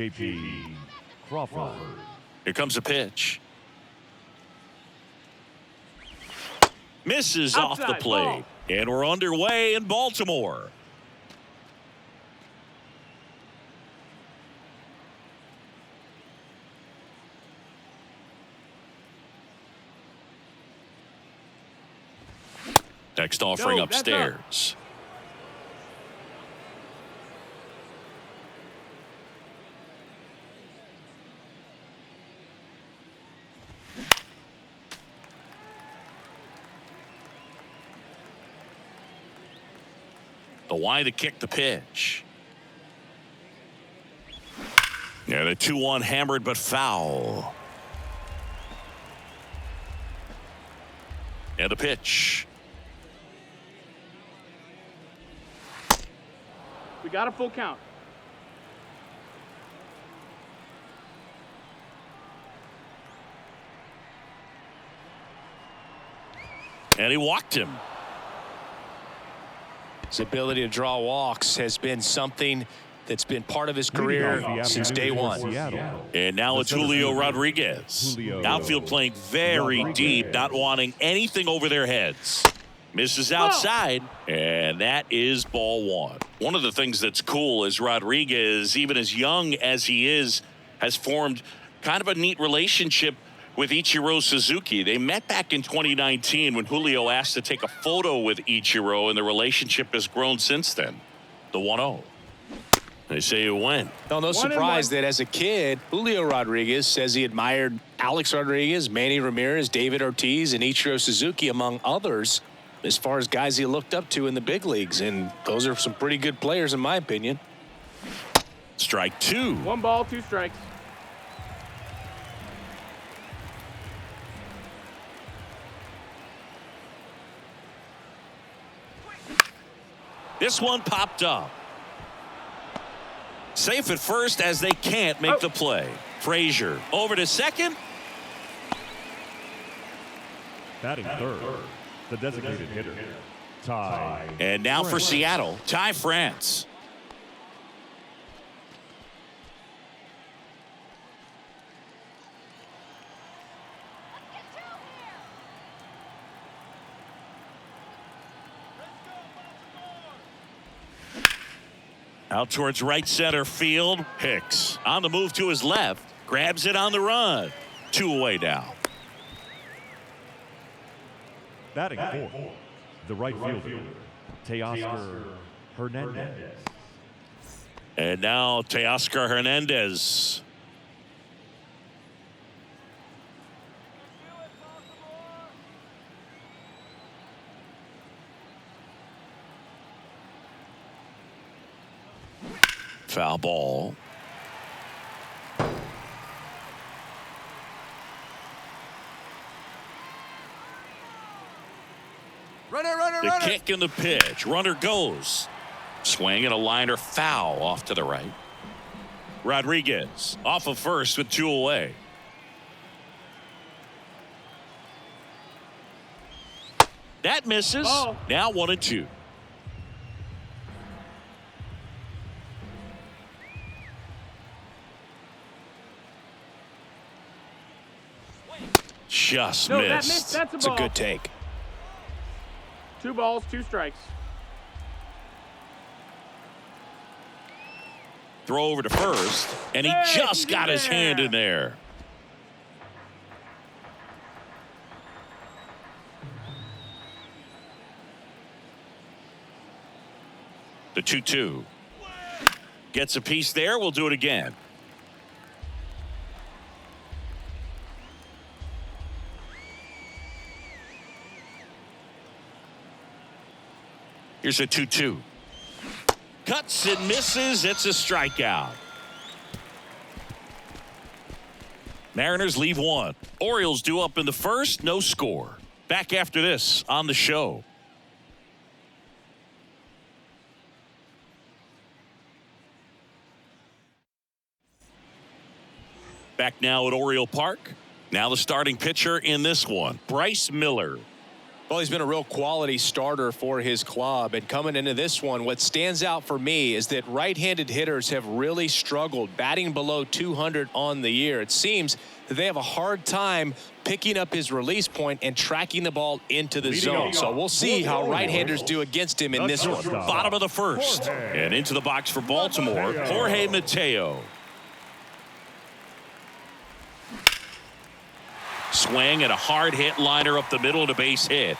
JP Crawford. Here comes a pitch. Misses Outside, off the plate. ball. And we're underway in Baltimore. Next offering No, that's upstairs. The wide to kick the pitch. And a 2-1 hammered but foul. And the pitch. We got a full count. And he walked him. His ability to draw walks has been something that's been part of his career since day one. And now it's Julio Rodriguez. Outfield playing very deep, not wanting anything over their heads. Misses outside, and that is ball one. One of the things that's cool is Rodriguez, even as young as he is, has formed kind of a neat relationship with Ichiro Suzuki. They met back in 2019 when Julio asked to take a photo with Ichiro, and the relationship has grown since then. The 1-0. They say it went. No surprise that as a kid, Julio Rodriguez says he admired Alex Rodriguez, Manny Ramirez, David Ortiz, and Ichiro Suzuki, among others, as far as guys he looked up to in the big leagues. And those are some pretty good players, in my opinion. Strike two. 1 ball, 2 strikes. This one popped up. Safe at first as they can't make the play. Frazier over to second. Batting third, the designated hitter, Ty. And now for Seattle, Ty France. Out towards right center field. Hicks on the move to his left. Grabs it on the run. 2 away now. Batting fourth, the right fielder, Teoscar Hernandez. And now Teoscar Hernandez. Foul ball. The kick and the pitch. Runner goes. Swing and a liner foul off to the right. Rodriguez off of first with 2 away. That misses. Oh. Now 1-2. Just No, missed. that missed. That's a It's a ball. good take. 2 balls, 2 strikes. Throw over to first, and he Hey, just he's got in his hand there. in there. The 2-2. Gets a piece there. We'll do it again. Here's a 2-2. Cuts and misses. It's a strikeout. Mariners leave 1. Orioles due up in the first. No score. Back after this on the show. Back now at Oriole Park. Now the starting pitcher in this one, Bryce Miller. Well, he's been a real quality starter for his club. And coming into this one, what stands out for me is that right-handed hitters have really struggled, batting below 200 on the year. It seems that they have a hard time picking up his release point and tracking the ball into the zone. So we'll see how right-handers do against him in this one. Bottom of the first. And into the box for Baltimore, Jorge Mateo. Swing and a hard hit liner up the middle and a base hit.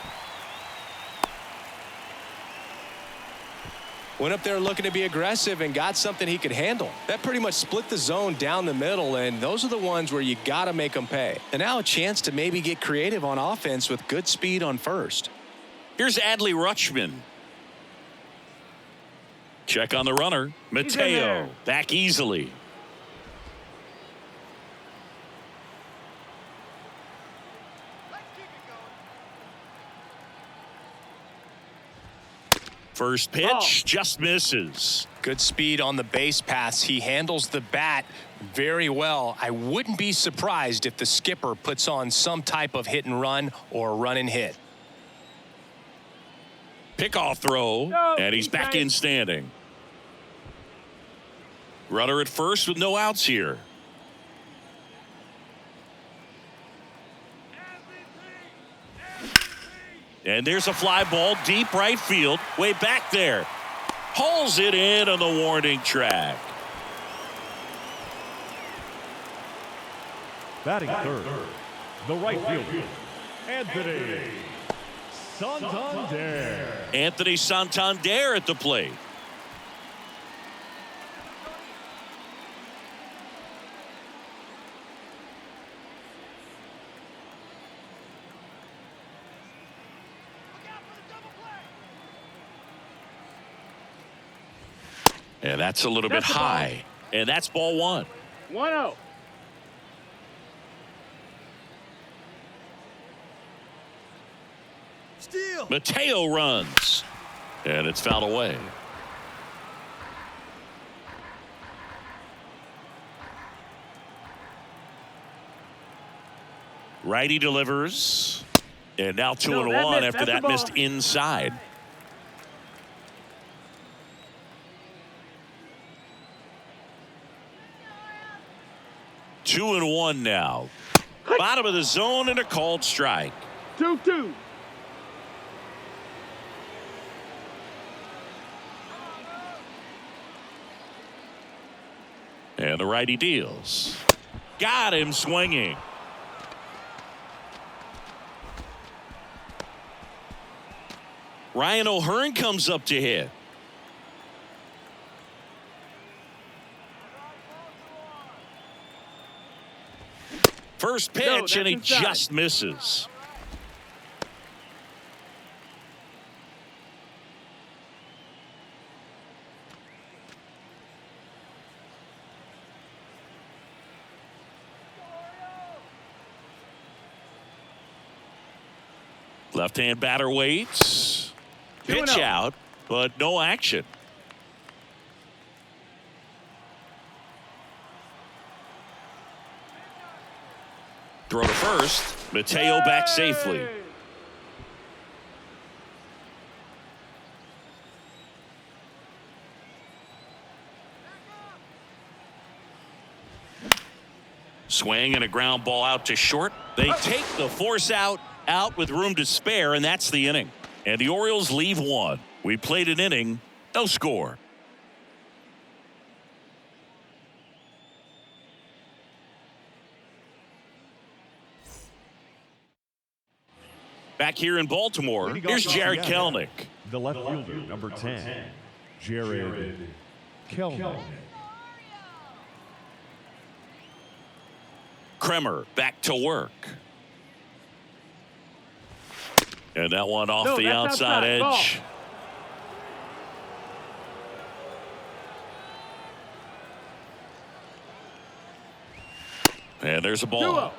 Went up there looking to be aggressive and got something he could handle. That pretty much split the zone down the middle, and those are the ones where you got to make them pay. And now a chance to maybe get creative on offense with good speed on first. Here's Adley Rutschman. Check on the runner. Mateo back easily. First pitch just misses. Good speed on the base paths. He handles the bat very well. I wouldn't be surprised if the skipper puts on some type of hit and run or run and hit. Pickoff throw, and he's back in standing. Runner at first with no outs here. And there's a fly ball deep right field, way back there. Hauls it in on the warning track. Batting third, the right fielder, Anthony Santander. Anthony Santander at the plate. And that's a little bit high. And that's ball one. 1-0. Steal. Mateo runs. And it's fouled away. Righty delivers. And now 2-1 after that missed inside. 2-1 now. Bottom of the zone and a called strike. 2-2. And the righty deals. Got him swinging. Ryan O'Hearn comes up to hit. First pitch, and he just misses. Left-hand batter waits. Pitch out, but no action. Throw to first. Mateo back safely. Swing and a ground ball out to short. They take the force out with room to spare, and that's the inning. And the Orioles leave one. We played an inning, no score. Back here in Baltimore, here's Jared Kelenic. The left fielder, number 10, Jared Kelenic. Kremer back to work. And that one off the outside edge. Ball. And there's a ball. 2-0.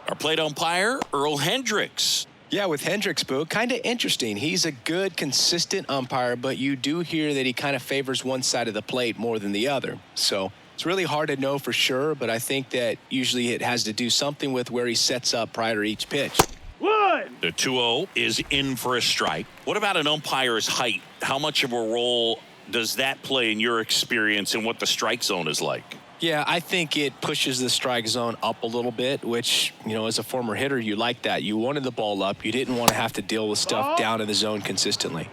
Our plate umpire, Earl Hendricks. Yeah, with Hendricks, Boo, kind of interesting. He's a good, consistent umpire, but you do hear that he kind of favors one side of the plate more than the other. So it's really hard to know for sure, but I think that usually it has to do something with where he sets up prior to each pitch. 1. doing? The 2-0 is in for a strike. What about an umpire's height? How much of a role does that play in your experience and what the strike zone is like? Yeah, I think it pushes the strike zone up a little bit, which, you know, as a former hitter, you like that. You wanted the ball up. You didn't want to have to deal with stuff down in the zone consistently.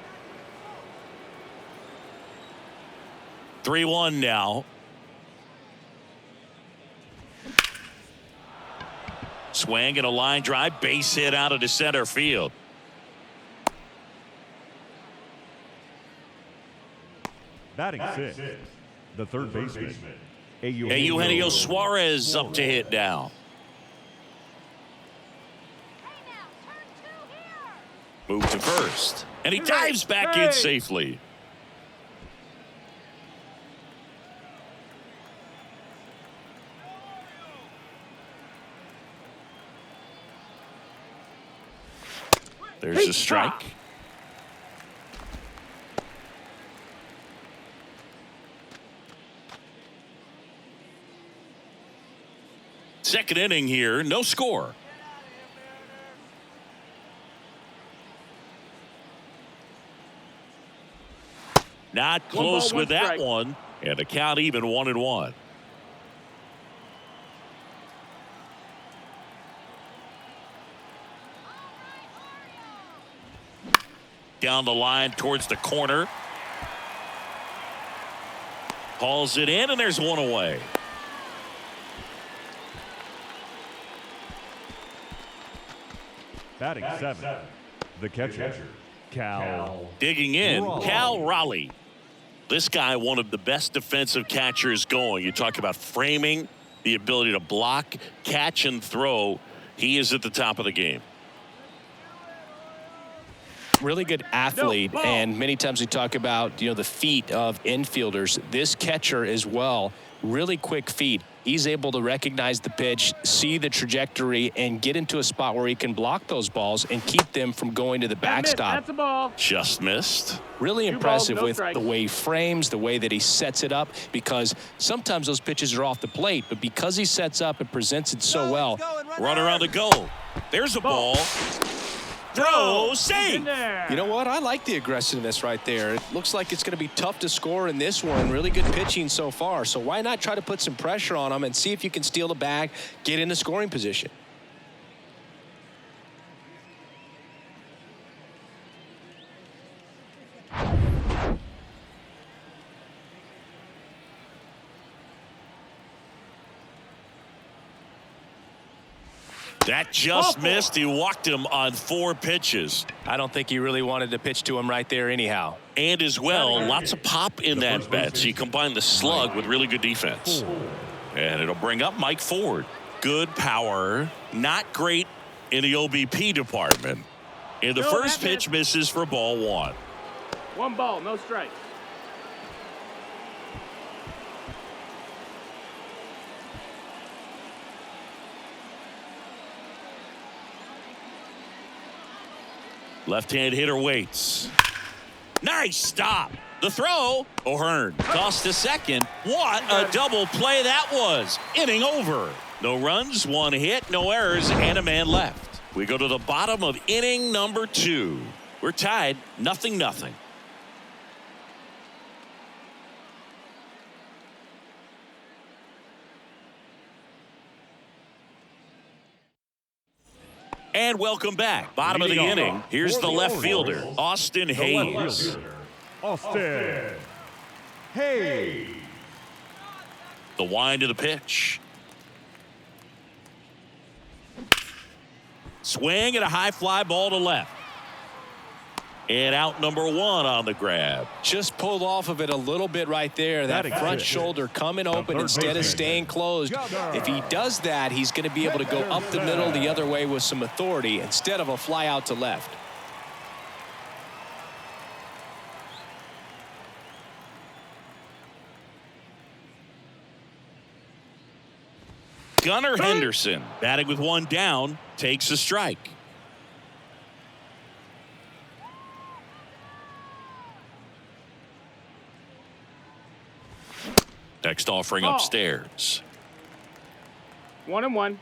3-1 now. Swing and a line drive, base hit out of the center field. Batting sixth, the third baseman, Eugenio Suarez up to hit now. Move to first, and he dives back in safely. There's a strike. Second inning here, no score. Not close with that one, and the count even 1-1. Down the line towards the corner. Hauls it in, and there's one away. Batting seventh, the catcher, Cal. Digging in, Cal Raleigh. This guy, one of the best defensive catchers going. You talk about framing, the ability to block, catch, and throw. He is at the top of the game. Really good athlete, and many times we talk about, you know, the feet of infielders. This catcher as well, really quick feet. He's able to recognize the pitch, see the trajectory, and get into a spot where he can block those balls and keep them from going to the backstop. That's a ball. Just missed. Really impressive balls, no with strikes. the way he frames, the way that he sets it up, because sometimes those pitches are off the plate, but because he sets up and presents it so well. Runner on the goal. There's a ball. Throw, save. You know what? I like the aggressiveness right there. It looks like it's going to be tough to score in this one. Really good pitching so far. So why not try to put some pressure on him and see if you can steal the bag, get into scoring position. That just missed. He walked him on 4 pitches. I don't think he really wanted to pitch to him right there anyhow. And as well, lots of pop in that bet. So you combine the slug with really good defense. And it'll bring up Mike Ford. Good power. Not great in the OBP department. And the first pitch misses for ball 1. 1 ball, no strikes. Left-hand hitter waits. Nice stop. The throw. O'Hearn tossed to second. What a double play that was. Inning over. No runs, 1 hit, no errors, and a man left. We go to the bottom of inning number 2. We're tied 0-0. And welcome back. Bottom of the inning. Here's the left fielder, Austin Hayes. Austin Hayes. The wind of the pitch. Swing and a high fly ball to left. And out number 1 on the grab. Just pulled off of it a little bit right there. That front shoulder coming open instead of staying closed. If he does that, he's going to be able to go up the middle the other way with some authority instead of a fly out to left. Gunnar Henderson, batting with 1 down, takes a strike. Next offering upstairs. 1-1.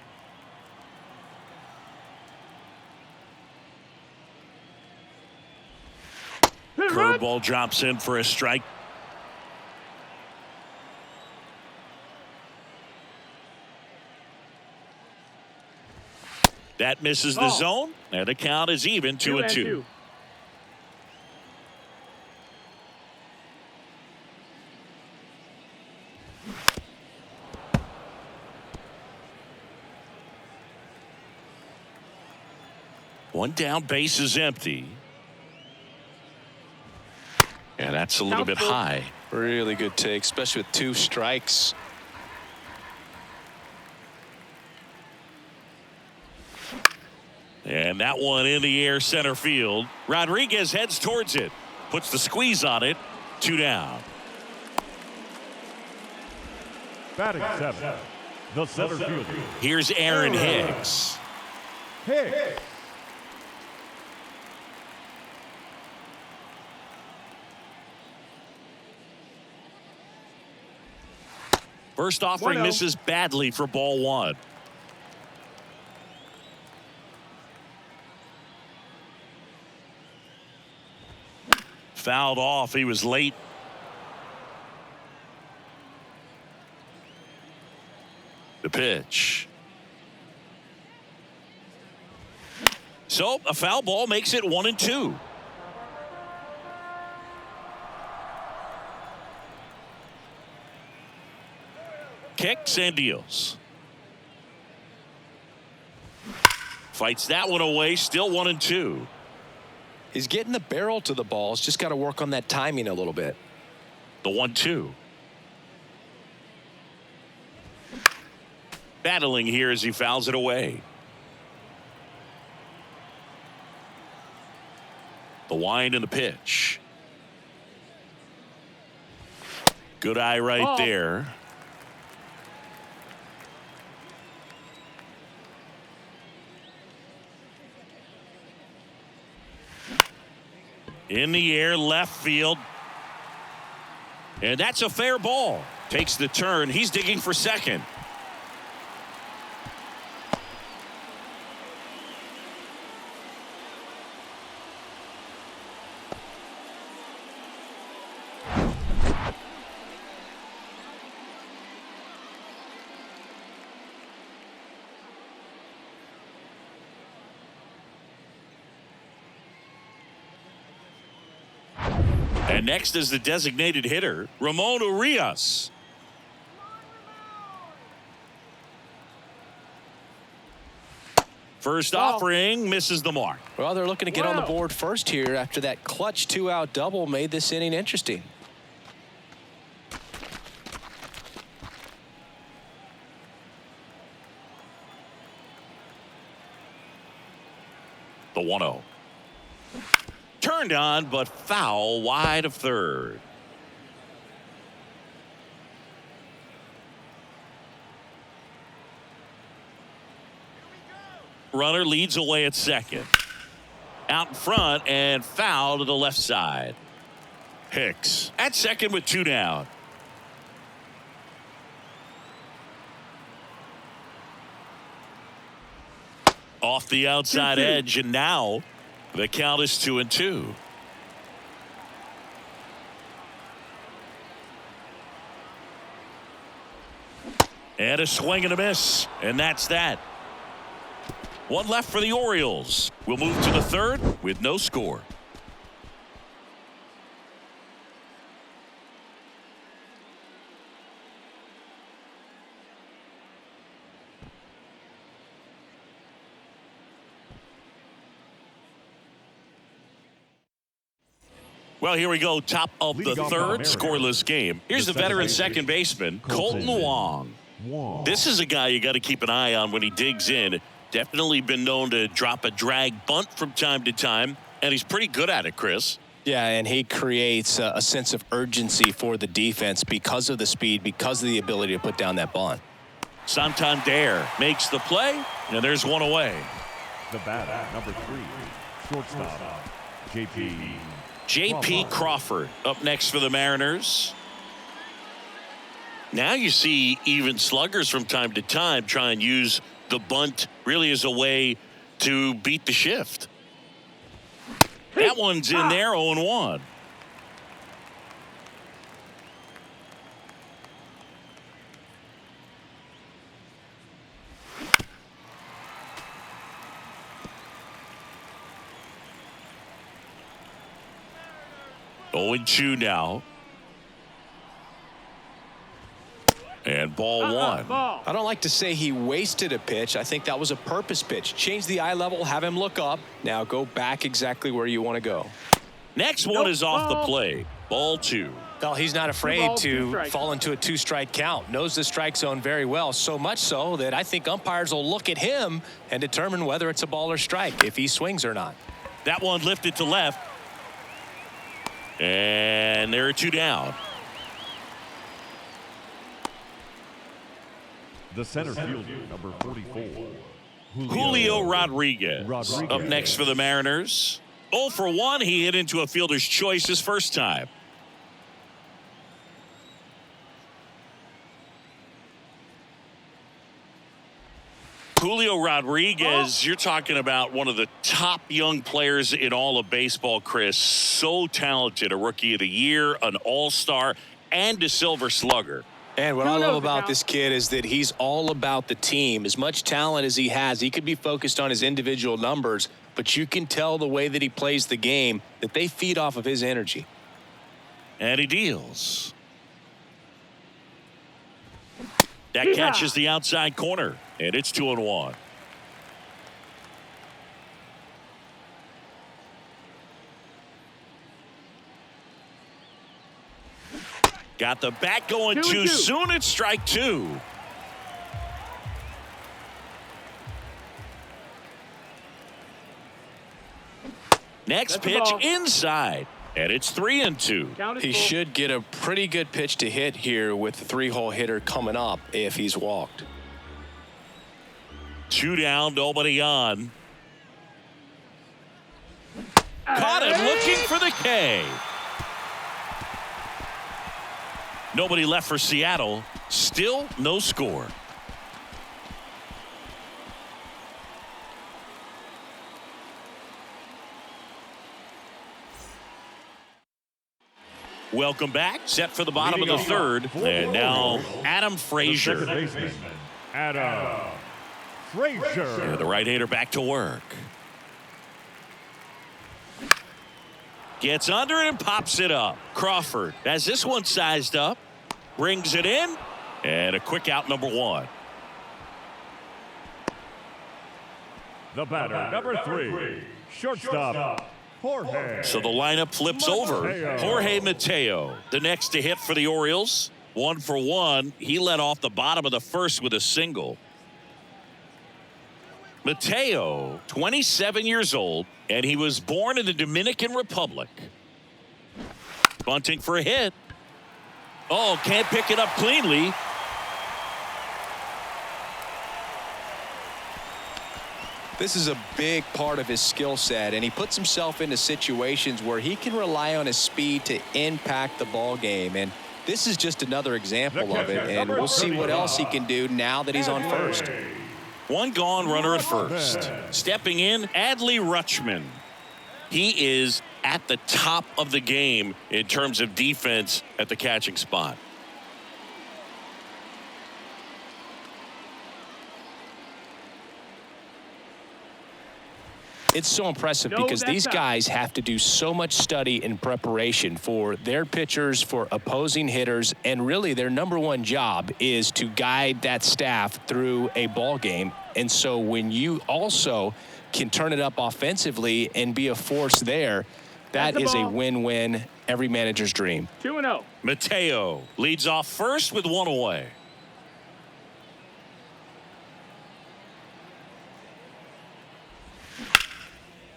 Ball drops in for a strike. That misses the zone, and the count is even 2-2. One down, base is empty. And that's a little bit high. Really good take, especially with 2 strikes. And that one in the air center field. Rodriguez heads towards it. Puts the squeeze on it. 2 down. Batting 7. The center fielder. Here's Aaron Hicks. Hicks. First offering misses badly for ball 1. Fouled off. He was late. The pitch. So a foul ball makes it 1-2. Kicks and deals. Fights that one away. Still 1-2. He's getting the barrel to the ball. He's just got to work on that timing a little bit. The 1-2. Battling here as he fouls it away. The wind and the pitch. Good eye right there. In the air, left field. And that's a fair ball. Takes the turn. He's digging for second. And next is the designated hitter, Ramon Urias. First offering misses the mark. Well, they're looking to get on the board first here after that clutch 2-out double made this inning interesting. The 1-0. Turned on, but foul wide of third. Runner leads away at second. Out in front and foul to the left side. Hicks at second with 2 down. Off the outside edge, and now the count is 2-2. And a swing and a miss, and that's that. One left for the Orioles. We'll move to the third with no score. Well, here we go. Top of the third, scoreless game. Here's the veteran second baseman, Colton Wong. This is a guy you got to keep an eye on when he digs in. Definitely been known to drop a drag bunt from time to time, and he's pretty good at it, Chris. Yeah, and he creates a sense of urgency for the defense because of the speed, because of the ability to put down that bunt. Santander makes the play, and there's one away. The batter, number 3, shortstop, J.P. Crawford up next for the Mariners. Now you see even sluggers from time to time try and use the bunt really as a way to beat the shift. That one's in there, 0-1. 0-2 now. And ball one. Ball. I don't like to say he wasted a pitch. I think that was a purpose pitch. Change the eye level, have him look up. Now go back exactly where you want to go. Next one is off the plate. Ball two. Well, he's not afraid to fall into a 2-strike count. Knows the strike zone very well, so much so that I think umpires will look at him and determine whether it's a ball or strike, if he swings or not. That one lifted to left. And there are 2 down. The center fielder, number 44. Julio Rodriguez. Up next for the Mariners. 0 for 1. He hit into a fielder's choice his first time. Julio Rodriguez, you're talking about one of the top young players in all of baseball, Chris. So talented. A Rookie of the Year, an All-Star, and a Silver Slugger. And what I love about this kid is that he's all about the team. As much talent as he has, he could be focused on his individual numbers, but you can tell the way that he plays the game that they feed off of his energy. And he deals. That catches the outside corner, and it's 2-1. Got the bat going too soon. It's strike 2. Next pitch inside, and it's 3-2. He should get a pretty good pitch to hit here with the 3-hole hitter coming up if he's walked. 2 down, nobody on. Caught him looking for the K. Nobody left for Seattle. Still no score. Welcome back. Set for the bottom of the third. And now Adam Frazier. Adam Frazier. And the right-hander back to work. Gets under it and pops it up. Crawford has this one sized up. Brings it in. And a quick out, number 1. The batter, number 3. Shortstop, Jorge. So the lineup flips over. Jorge Mateo, the next to hit for the Orioles. 1 for 1. He led off the bottom of the first with a single. Mateo, 27 years old, and he was born in the Dominican Republic. Bunting for a hit. Oh, can't pick it up cleanly. This is a big part of his skill set, and he puts himself into situations where he can rely on his speed to impact the ball game. And this is just another example of it, and we'll see what else he can do now that he's on first. 1 gone, runner at first. Stepping in, Adley Rutschman. He is at the top of the game in terms of defense at the catching spot. It's so impressive because these guys have to do so much study and preparation for their pitchers, for opposing hitters, and really their number 1 job is to guide that staff through a ball game. And so when you also can turn it up offensively and be a force there, that is a win-win, every manager's dream. 2-0. Mateo leads off first with 1 away.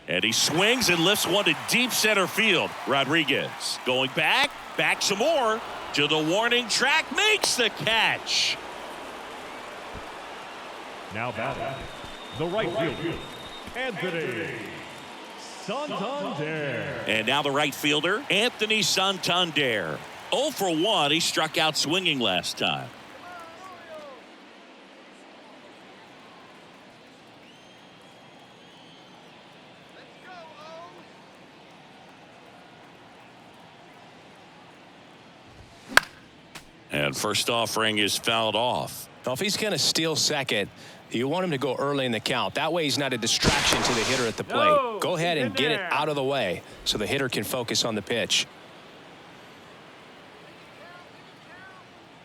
And he swings and lifts one to deep center field. Rodriguez going back some more to the warning track, makes the catch. Now batting, the right fielder, Anthony Santander. And now the right fielder, Anthony Santander. 0 for 1. He struck out swinging last time. And first offering is fouled off. Now, if he's going to steal second, you want him to go early in the count. That way he's not a distraction to the hitter at the plate. Go ahead and get it out of the way so the hitter can focus on the pitch.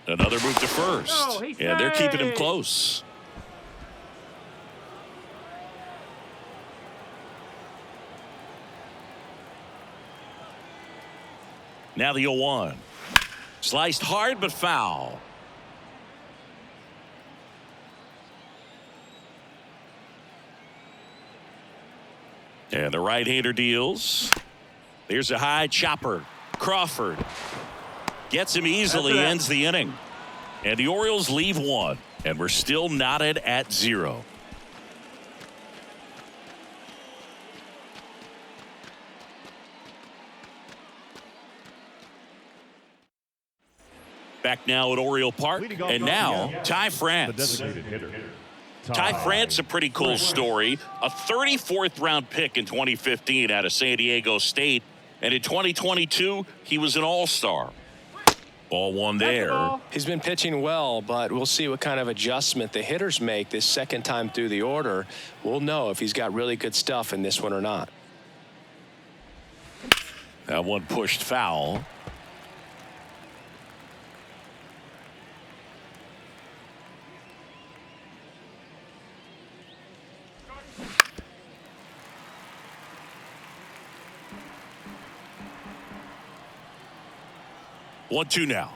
Another move to first. No, he's And they're keeping him safe. close. Now the 0-1. Sliced hard but foul. And the right-hander deals. There's a high chopper. Crawford gets him easily, ends the inning. And the Orioles leave one. And we're still knotted at 0. Back now at Oriole Park. And now, Ty The France. designated hitter. Ty France, a pretty cool story. A 34th round pick in 2015 out of San Diego State. And in 2022, he was an all-star. Ball one there. He's been pitching well, but we'll see what kind of adjustment the hitters make this second time through the order. We'll know if he's got really good stuff in this one or not. That one pushed foul. One, two now.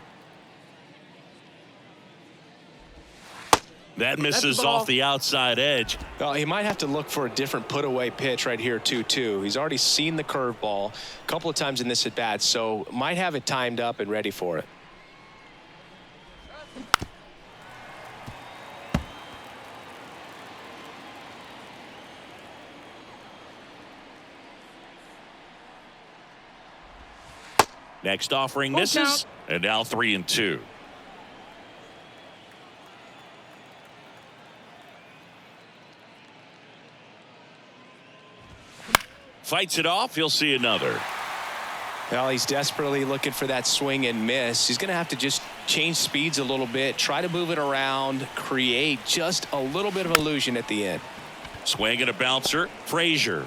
That misses off the outside edge. Well, he might have to look for a different put-away pitch right here, 2-2. He's already seen the curveball a couple of times in this at-bat, so might have it timed up and ready for it. Next offering misses, and now 3-2. Fights it off. He'll see another. Well, he's desperately looking for that swing and miss. He's going to have to just change speeds a little bit, try to move it around, create just a little bit of illusion at the end. Swing and a bouncer. Frazier.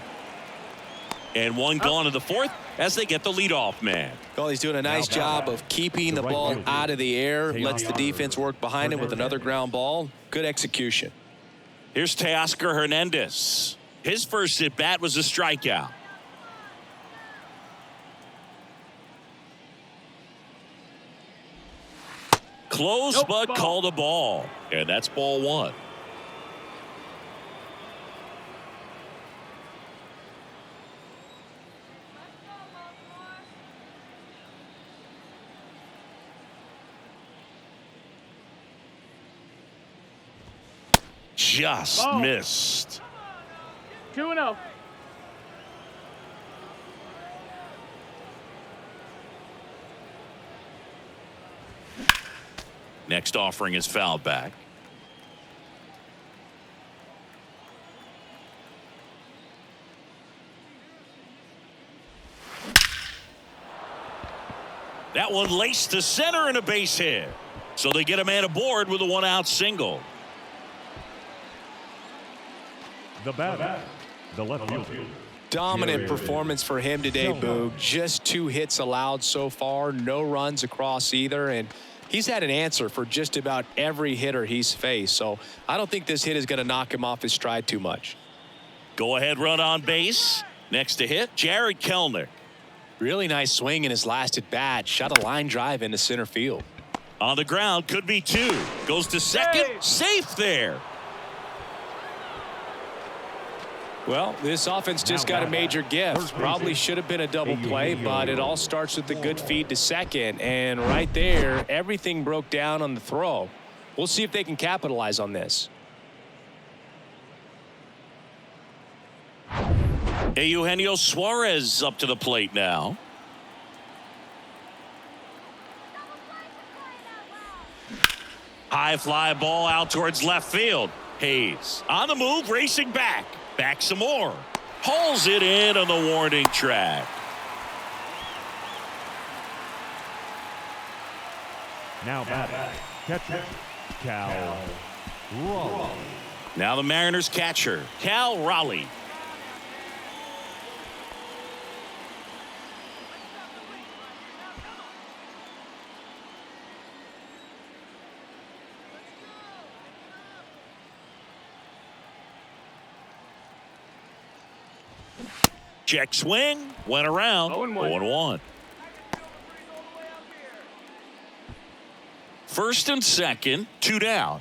And one gone in the fourth as they get the leadoff man. Well, he's doing a nice job of keeping the ball out of the air, lets the defense work behind him with another ground ball. Good execution. Here's Teoscar Hernandez. His first at bat was a strikeout. Close, but called a ball. And that's ball one. Just missed. 2-0. Next offering is fouled back. That one laced to center and a base hit. So they get a man aboard with a one-out single. The batter, the left fielder. Dominant performance for him today, Boog. Just 2 hits allowed so far, no runs across either, and he's had an answer for just about every hitter he's faced. So I don't think this hit is going to knock him off his stride too much. Go ahead run on base. Next to hit, Jared Kelenic. Really nice swing in his last at bat. Shot a line drive into center field. On the ground, could be 2. Goes to second, safe there. Well, this offense just got a major gift. Probably should have been a double play, but it all starts with the good feed to second. And right there, everything broke down on the throw. We'll see if they can capitalize on this. Eugenio Suarez up to the plate now. High fly ball out towards left field. Hayes on the move, racing back. Back some more. Hauls it in on the warning track. Now batting, catcher, Cal Raleigh. Now the Mariners catcher, Cal Raleigh. Check swing. Went around. 0-1. First and second. 2 down.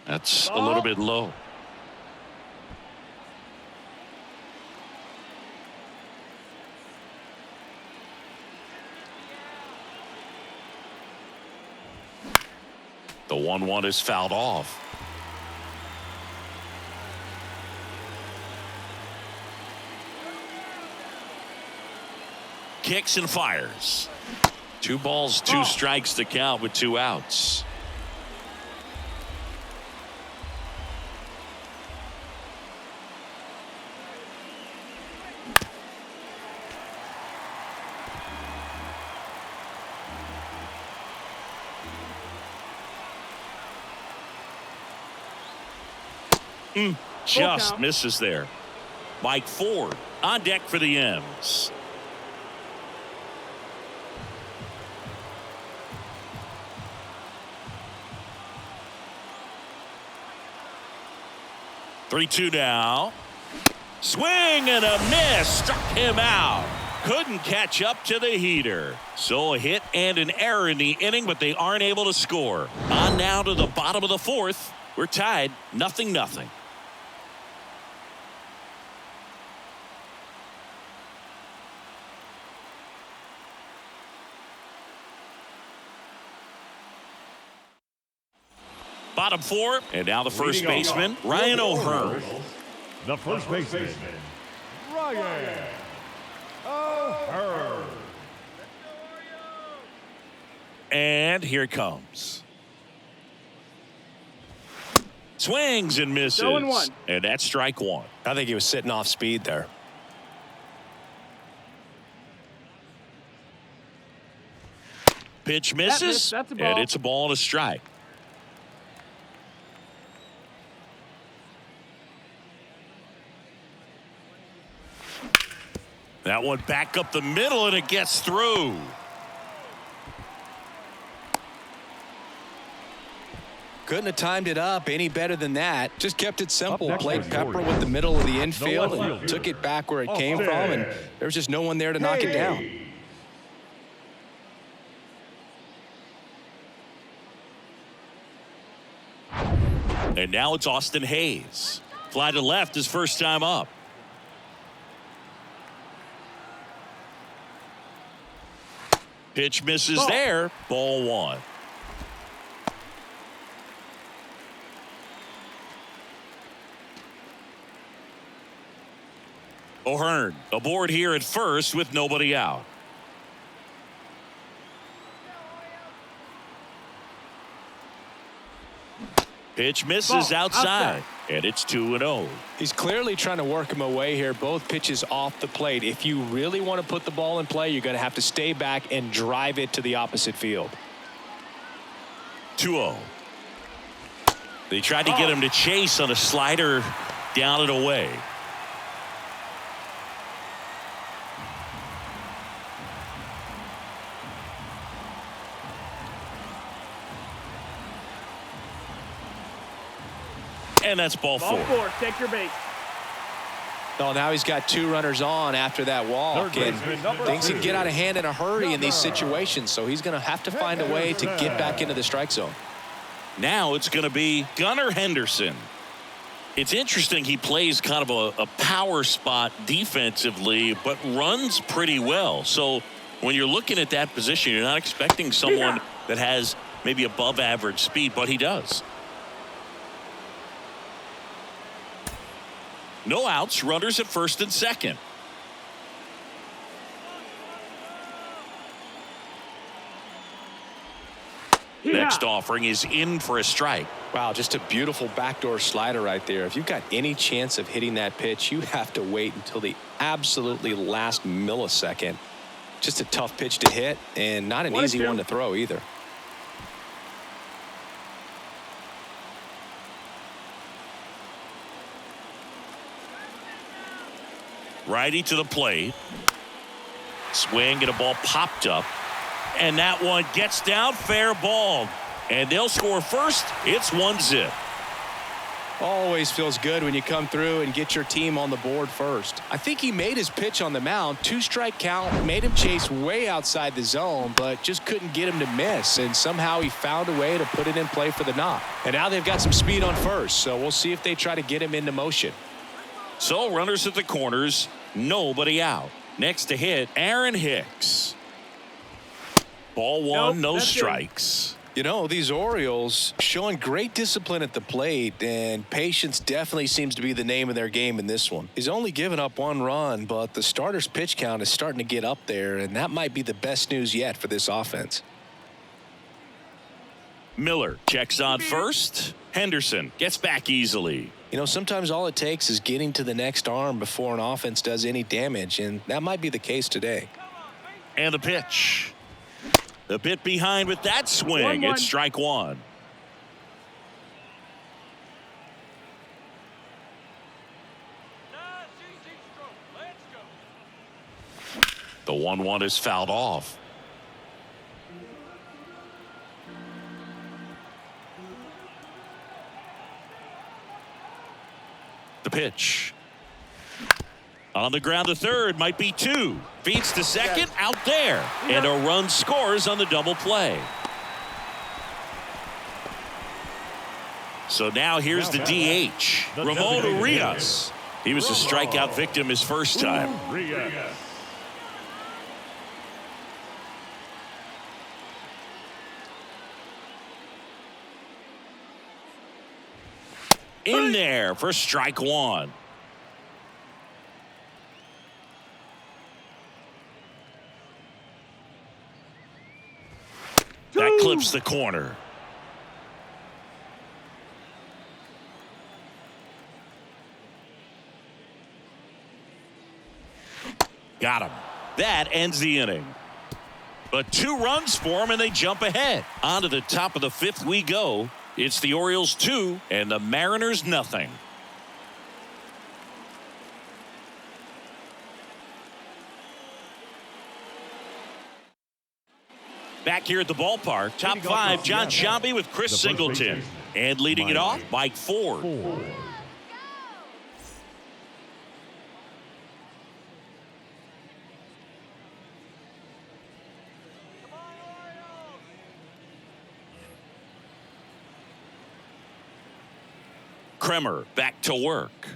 That's a little bit low. The 1-1 is fouled off. Kicks and fires. 2 balls, 2 strikes to count with 2 outs. Just misses there. Mike Ford on deck for the M's. Three-two now. Swing and a miss. Struck him out. Couldn't catch up to the heater. So a hit and an error in the inning, but they aren't able to score. On now to the bottom of the 4th. We're tied 0-0. Bottom 4, and now the first baseman, Ryan O'Hearn. The first baseman, Ryan O'Hearn. And here it comes. Swings and misses. 0-1. And that's strike 1. I think he was sitting off speed there. Pitch misses, That's a ball. and it's a ball and a strike. That one back up the middle, and it gets through. Couldn't have timed it up any better than that. Just kept it simple. next Played is Pepper Jordan. with the middle of the infield left and fielder. took it back where it came from, and there was just no one there to knock it down. And now it's Austin Hayes. Fly to left his first time up. Pitch misses there. Ball 1. O'Hearn aboard here at first with nobody out. Pitch misses outside. And it's 2-0. He's clearly trying to work him away here. Both pitches off the plate. If you really want to put the ball in play, you're going to have to stay back and drive it to the opposite field. 2-0. They tried to get him to chase on a slider down and away. And that's ball 4. Ball 4. Take your base. Oh, now he's got 2 runners on after that walk, and things can get out of hand in a hurry in these situations, so he's going to have to find a way to get back into the strike zone. Now it's going to be Gunnar Henderson. It's interesting, he plays kind of a power spot defensively, but runs pretty well. So when you're looking at that position, you're not expecting someone that has maybe above average speed, but he does. No outs, runners at first and second. Next offering is in for a strike. Wow, just a beautiful backdoor slider right there. If you've got any chance of hitting that pitch, you have to wait until the absolutely last millisecond. Just a tough pitch to hit, and not an easy one to throw either. Righty to the plate. Swing and a ball popped up. And that one gets down, fair ball. And they'll score first. It's 1-0. Always feels good when you come through and get your team on the board first. I think he made his pitch on the mound. 2-strike count, made him chase way outside the zone, but just couldn't get him to miss. And somehow he found a way to put it in play for the knock. And now they've got some speed on first, so we'll see if they try to get him into motion. So runners at the corners, nobody out. Next to hit, Aaron Hicks. Ball one, no strikes. You know, these Orioles showing great discipline at the plate, and patience definitely seems to be the name of their game in this one. He's only given up 1 run, but the starter's pitch count is starting to get up there, and that might be the best news yet for this offense. Miller checks on first. Henderson gets back easily. You know, sometimes all it takes is getting to the next arm before an offense does any damage, and that might be the case today. And the pitch. A bit behind with that swing. 1-1. It's strike one. The 1-1 is fouled off. The pitch. On the ground to third, might be 2. Feeds to second, out there. And a run scores on the double play. So now here's the DH, Ramon Urias. He was a strikeout victim his first time. In there for strike one. That clips the corner. Got him. That ends the inning. But 2 runs for him, and they jump ahead. On to the top of the 5th we go. It's the Orioles 2 and the Mariners nothing. Back here at the ballpark, top 5, John Sciambi with Chris Singleton. And leading it off, Mike Ford. Kremer back to work.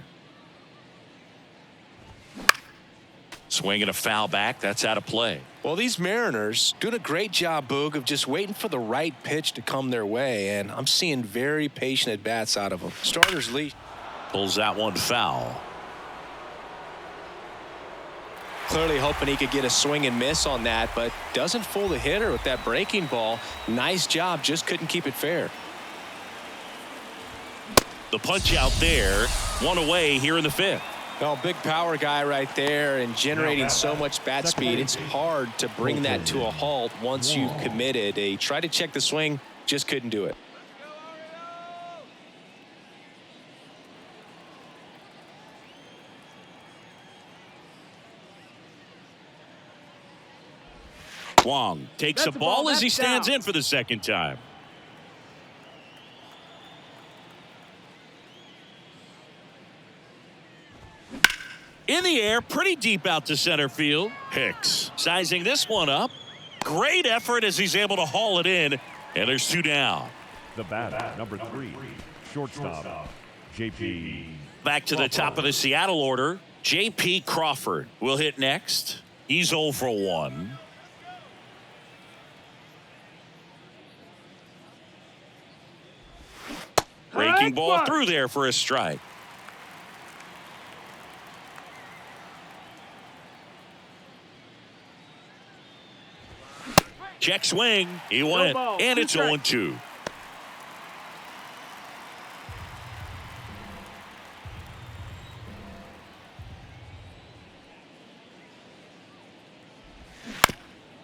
Swinging a foul back. That's out of play. Well, these Mariners doing a great job, Boog, of just waiting for the right pitch to come their way, and I'm seeing very patient at-bats out of them. Starters lead. Pulls that one foul. Clearly hoping he could get a swing and miss on that, but doesn't fool the hitter with that breaking ball. Nice job, just couldn't keep it fair. The punch out there, 1 away here in the 5th. Well, big power guy right there and generating so much bat speed. It's hard to bring that to a halt once you've committed. He tried to check the swing, just couldn't do it. Wong takes a ball as he stands in for the second time. In the air, pretty deep out to center field. Hicks sizing this one up. Great effort as he's able to haul it in. And there's 2 down. The batter, number 3, shortstop, J.P. Back to the top of the Seattle order. J.P. Crawford will hit next. He's 0 for 1. Breaking ball through there for a strike. Check swing. He went. And it's 0-2.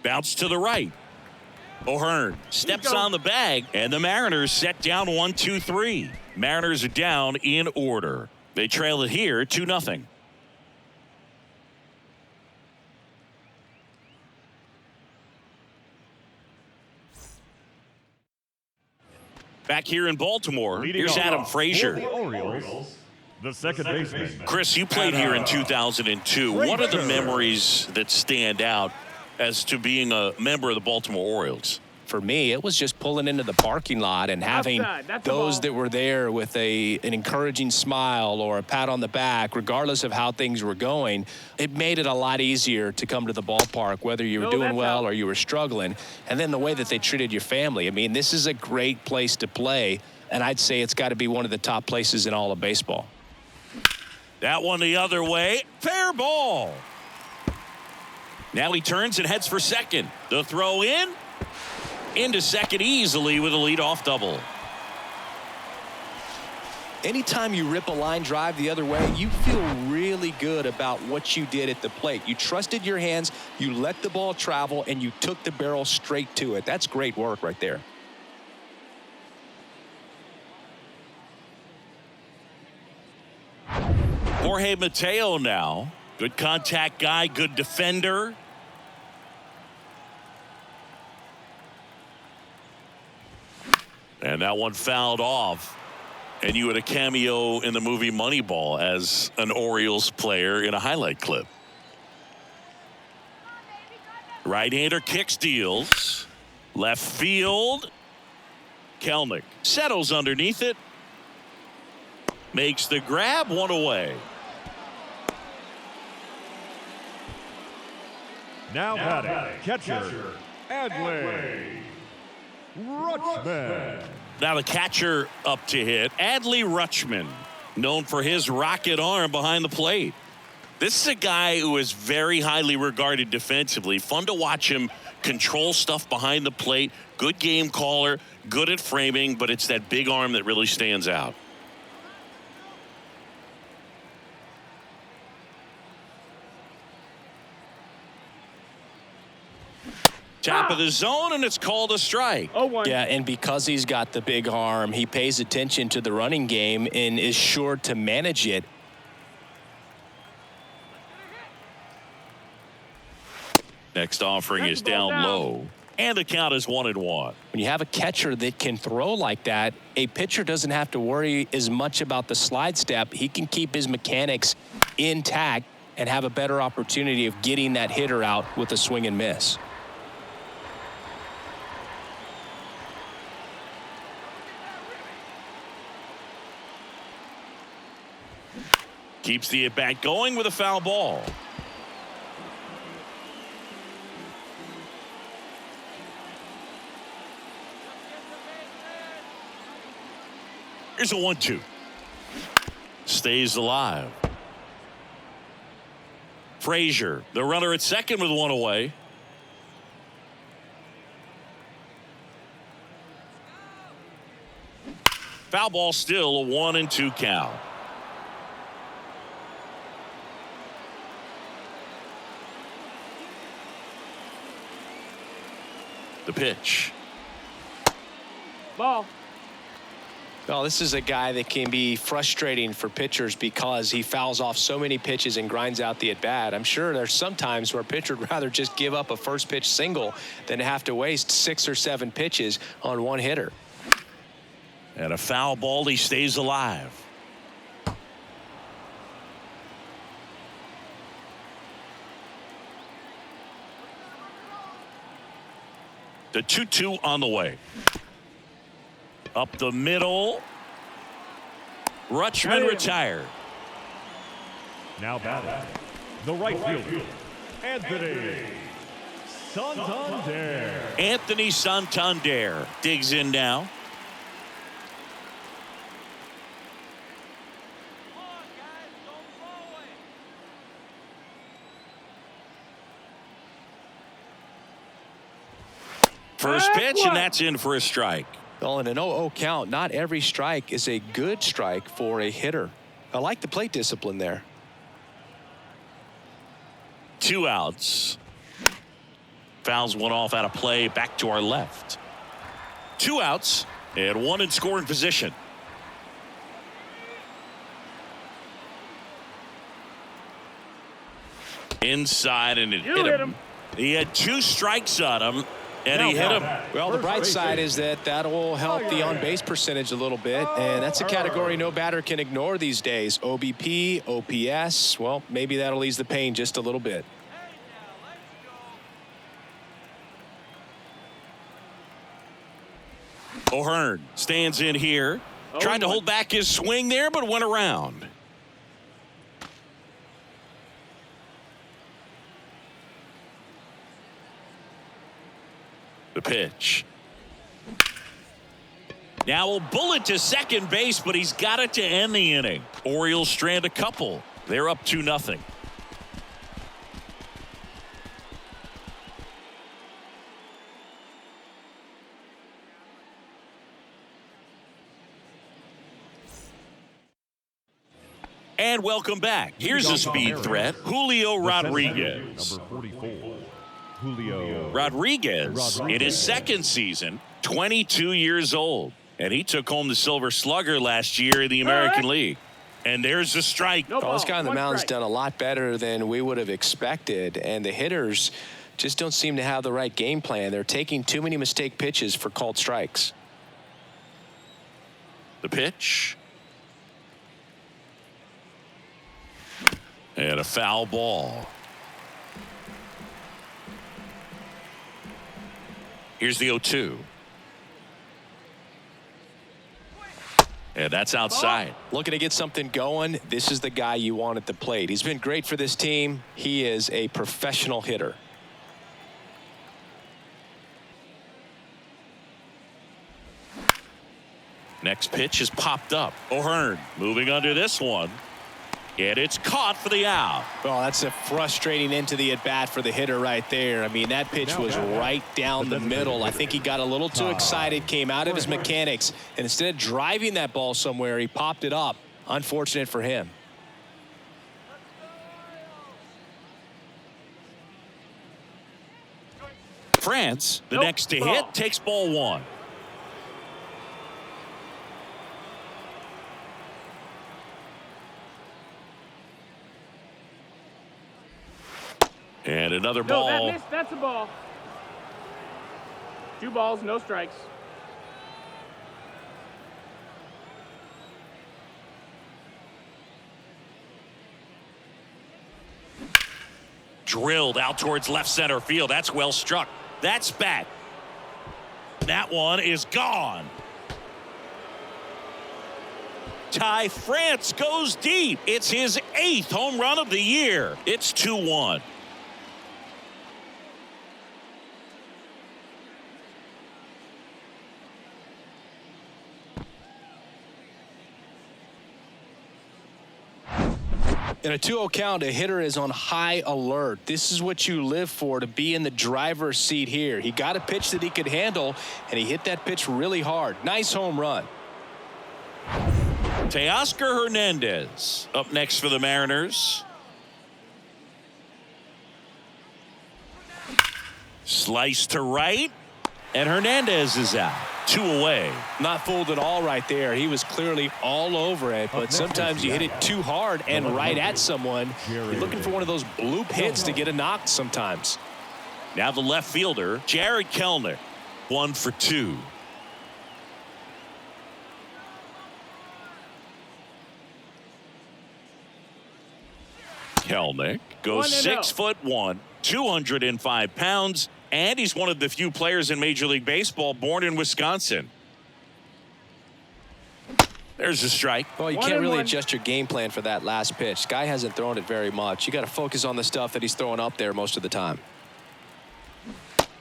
Bounce to the right. O'Hearn steps on the bag, and the Mariners set down 1-2-3. Mariners are down in order. They trail it here 2-0. Back here in Baltimore, Leading here's off Adam for Frazier. the Orioles, the second baseman. Chris, you played here in 2002. What are the memories that stand out as to being a member of the Baltimore Orioles? For me, it was just pulling into the parking lot and having those that were there with an encouraging smile or a pat on the back, regardless of how things were going. It made it a lot easier to come to the ballpark, whether you were doing well or you were struggling. And then the way that they treated your family. I mean, this is a great place to play, and I'd say it's got to be one of the top places in all of baseball. That one the other way. Fair ball. Now he turns and heads for second. The throw in. Into second easily with a leadoff double. Anytime you rip a line drive the other way, you feel really good about what you did at the plate. You trusted your hands, you let the ball travel, and you took the barrel straight to it. That's great work right there. Jorge Mateo now. Good contact guy, good defender. And that one fouled off. And you had a cameo in the movie Moneyball as an Orioles player in a highlight clip. Right-hander kick steals. Left field. Kelnick settles underneath it. Makes the grab, one away. Now batting, catcher, Adley Rutschman. Now the catcher up to hit, Adley Rutschman, known for his rocket arm behind the plate. This is a guy who is very highly regarded defensively. Fun to watch him control stuff behind the plate. Good game caller, good at framing, but it's that big arm that really stands out. Top of the zone, and it's called a strike. Yeah, and because he's got the big arm, he pays attention to the running game and is sure to manage it. Next offering is down low, and the count is 1-1. When you have a catcher that can throw like that, a pitcher doesn't have to worry as much about the slide step. He can keep his mechanics intact and have a better opportunity of getting that hitter out with a swing and miss. Keeps the at-bat going with a foul ball. Here's a 1-2. Stays alive. Frazier, the runner at second with one away. Foul ball, still a 1-2 count. The pitch. Ball. Well, this is a guy that can be frustrating for pitchers because he fouls off so many pitches and grinds out the at-bat. I'm sure there's some times where a pitcher would rather just give up a first pitch single than have to waste 6 or 7 pitches on one hitter. And a foul ball, he stays alive. The 2-2 on the way. Up the middle. Rutschman retired. Now batting, the right fielder, Anthony Santander. Anthony Santander digs in now. First pitch, and that's in for a strike. Well, in an 0-0 count, not every strike is a good strike for a hitter. I like the plate discipline there. 2 outs. Fouls one off out of play, back to our left. 2 outs and 1 in scoring position. Inside, and it hit him. He had 2 strikes on him, And he hit him. Well, the bright side is that will help the on-base percentage a little bit, and that's a category no batter can ignore these days. OBP, OPS, well, maybe that'll ease the pain just a little bit. O'Hearn stands in here. Tried to hold back his swing there, but went around. The pitch. Now a bullet to second base, but he's got it to end the inning. Orioles strand a couple. They're up 2-0. And welcome back. Here's a speed threat, Julio Rodriguez. Number 44, Julio Rodriguez, in his second season, 22 years old. And he took home the Silver Slugger last year in the American League. And there's a strike. No Well, this ball. guy on the One mound's strike. done a lot better than we would have expected, and the hitters just don't seem to have the right game plan. They're taking too many mistake pitches for called strikes. The pitch. And a foul ball. Here's the 0-2. And that's outside. Looking to get something going, this is the guy you want at the plate. He's been great for this team. He is a professional hitter. Next pitch is popped up. O'Hearn moving under this one. And it's caught for the out. Well, that's a frustrating end to the at-bat for the hitter right there. I mean, that pitch was right down the middle. I think he got a little too excited, came out of his mechanics, and instead of driving that ball somewhere, he popped it up. Unfortunate for him. France, the next to hit, takes ball one. And another No, ball. that missed. That's a ball. 2 balls, no strikes. Drilled out towards left center field. That's well struck. That's back. That one is gone. Ty France goes deep. It's his 8th home run of the year. It's 2-1. In a 2-0 count, a hitter is on high alert. This is what you live for, to be in the driver's seat here. He got a pitch that he could handle, and he hit that pitch really hard. Nice home run. Teoscar Hernandez up next for the Mariners. Slice to right, and Hernandez is out. 2 away. Not fooled at all right there. He was clearly all over it, but sometimes you hit it too hard and right at someone. You're looking for one of those bloop hits to get a knock sometimes. Now the left fielder, Jared Kellner, 1 for 2. Kelnick goes 6'1", 205 pounds, and he's one of the few players in Major League Baseball born in Wisconsin. There's a strike. Well, you can't really adjust your game plan for that last pitch. Guy hasn't thrown it very much. You got to focus on the stuff that he's throwing up there most of the time.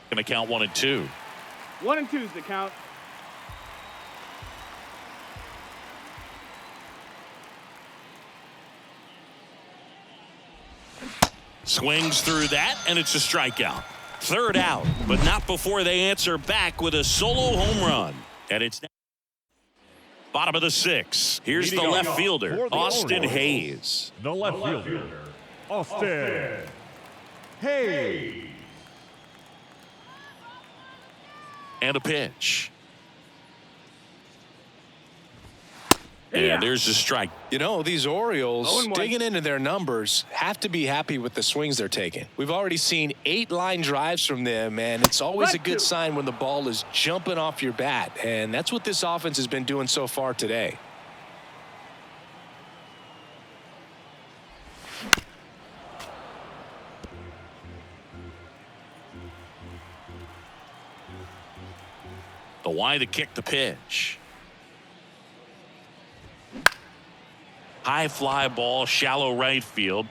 Going to count 1 and 2. 1 and 2's the count. Swings through that, and it's a strikeout. 3rd out, but not before they answer back with a solo home run. And it's bottom of the 6th. Here's the left fielder, Austin Hayes. The left fielder, Austin Hayes. And a pitch. And there's a strike. You know, these Orioles 0-1. digging into their numbers have to be happy with the swings they're taking. We've already seen 8 line drives from them, and it's always a good sign when the ball is jumping off your bat, and that's what this offense has been doing so far today. The wide to kick the pitch. High fly ball, shallow right field.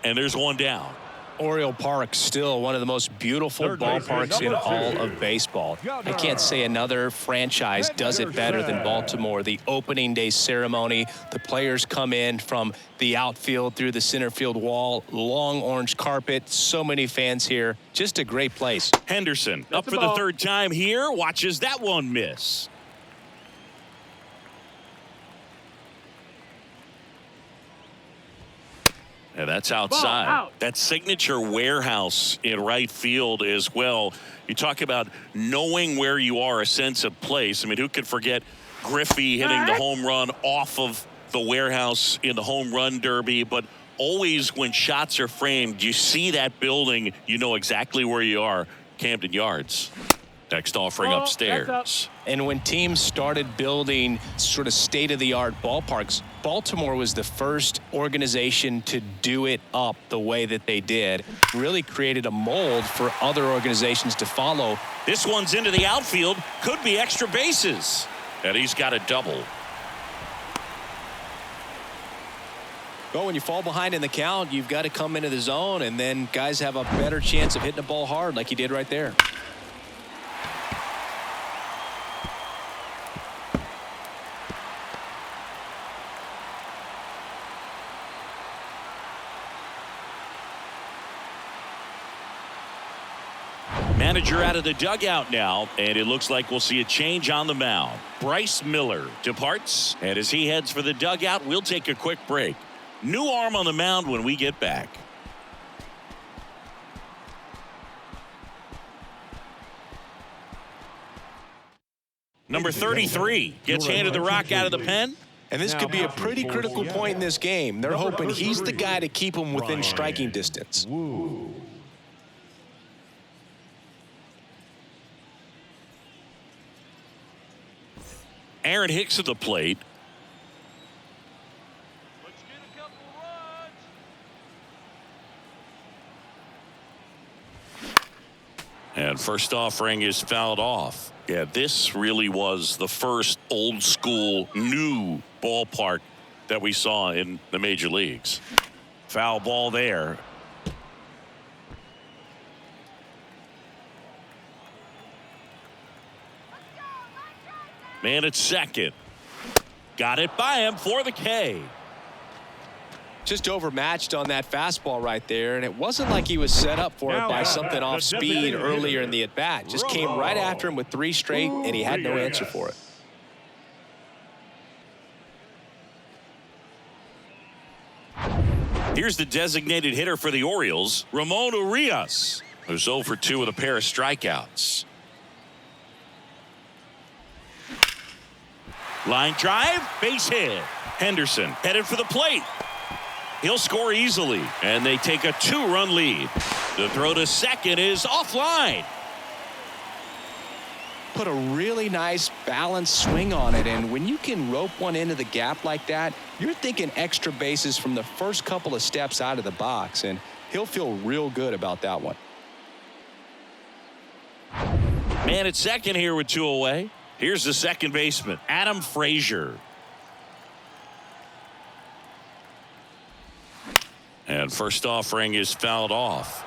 And there's one down. Oriole Park still one of the most beautiful ballparks in all of baseball. I can't say another franchise does it better than Baltimore. The opening day ceremony, the players come in from the outfield through the center field wall, long orange carpet, so many fans here. Just a great place. Henderson up for the third time here, watches that one miss. And that's outside. That signature warehouse in right field as well. You talk about knowing where you are, a sense of place. I mean, who could forget Griffey hitting the home run off of the warehouse in the home run derby? But always when shots are framed, you see that building, you know exactly where you are. Camden Yards. Next offering upstairs. And when teams started building sort of state-of-the-art ballparks, Baltimore was the first organization to do it up the way that they did. Really created a mold for other organizations to follow. This one's into the outfield. Could be extra bases. And he's got a double. Well, when you fall behind in the count, you've got to come into the zone, and then guys have a better chance of hitting the ball hard like he did right there. Manager out of the dugout now, and it looks like we'll see a change on the mound. Bryce Miller departs, and as he heads for the dugout, we'll take a quick break. New arm on the mound when we get back. Number 33 gets handed the rock out of the pen. And this could be a pretty critical point in this game. They're hoping he's the guy to keep him within striking distance. Aaron Hicks at the plate. Let's get a couple runs. And first offering is fouled off. Yeah, this really was the first old school new ballpark that we saw in the major leagues. Foul ball there. Man at second. Got it by him for the K. Just overmatched on that fastball right there, and it wasn't like he was set up for it by something off speed earlier in the at-bat. Just came right after him with 3 straight, and he had no answer for it. Here's the designated hitter for the Orioles, Ramon Urias, who's 0 for 2 with a pair of strikeouts. Line drive, base hit. Henderson headed for the plate. He'll score easily, and they take a 2-run lead. The throw to second is offline. Put a really nice balanced swing on it, and when you can rope one into the gap like that, you're thinking extra bases from the first couple of steps out of the box, and he'll feel real good about that one. Man at second here with 2 away. Here's the second baseman, Adam Frazier. And first offering is fouled off.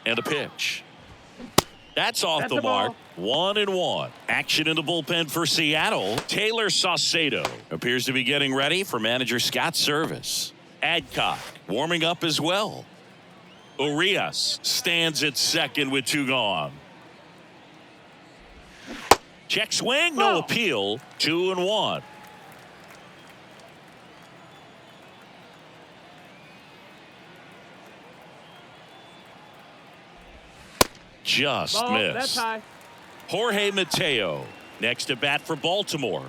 And a pitch. That's off the mark. 1-1. Action in the bullpen for Seattle. Taylor Saucedo appears to be getting ready for manager Scott Service. Adcock warming up as well. Urias stands at second with 2 gone. Check swing, no appeal. 2-1. just Ball, missed. that's high. Jorge Mateo next to bat for Baltimore.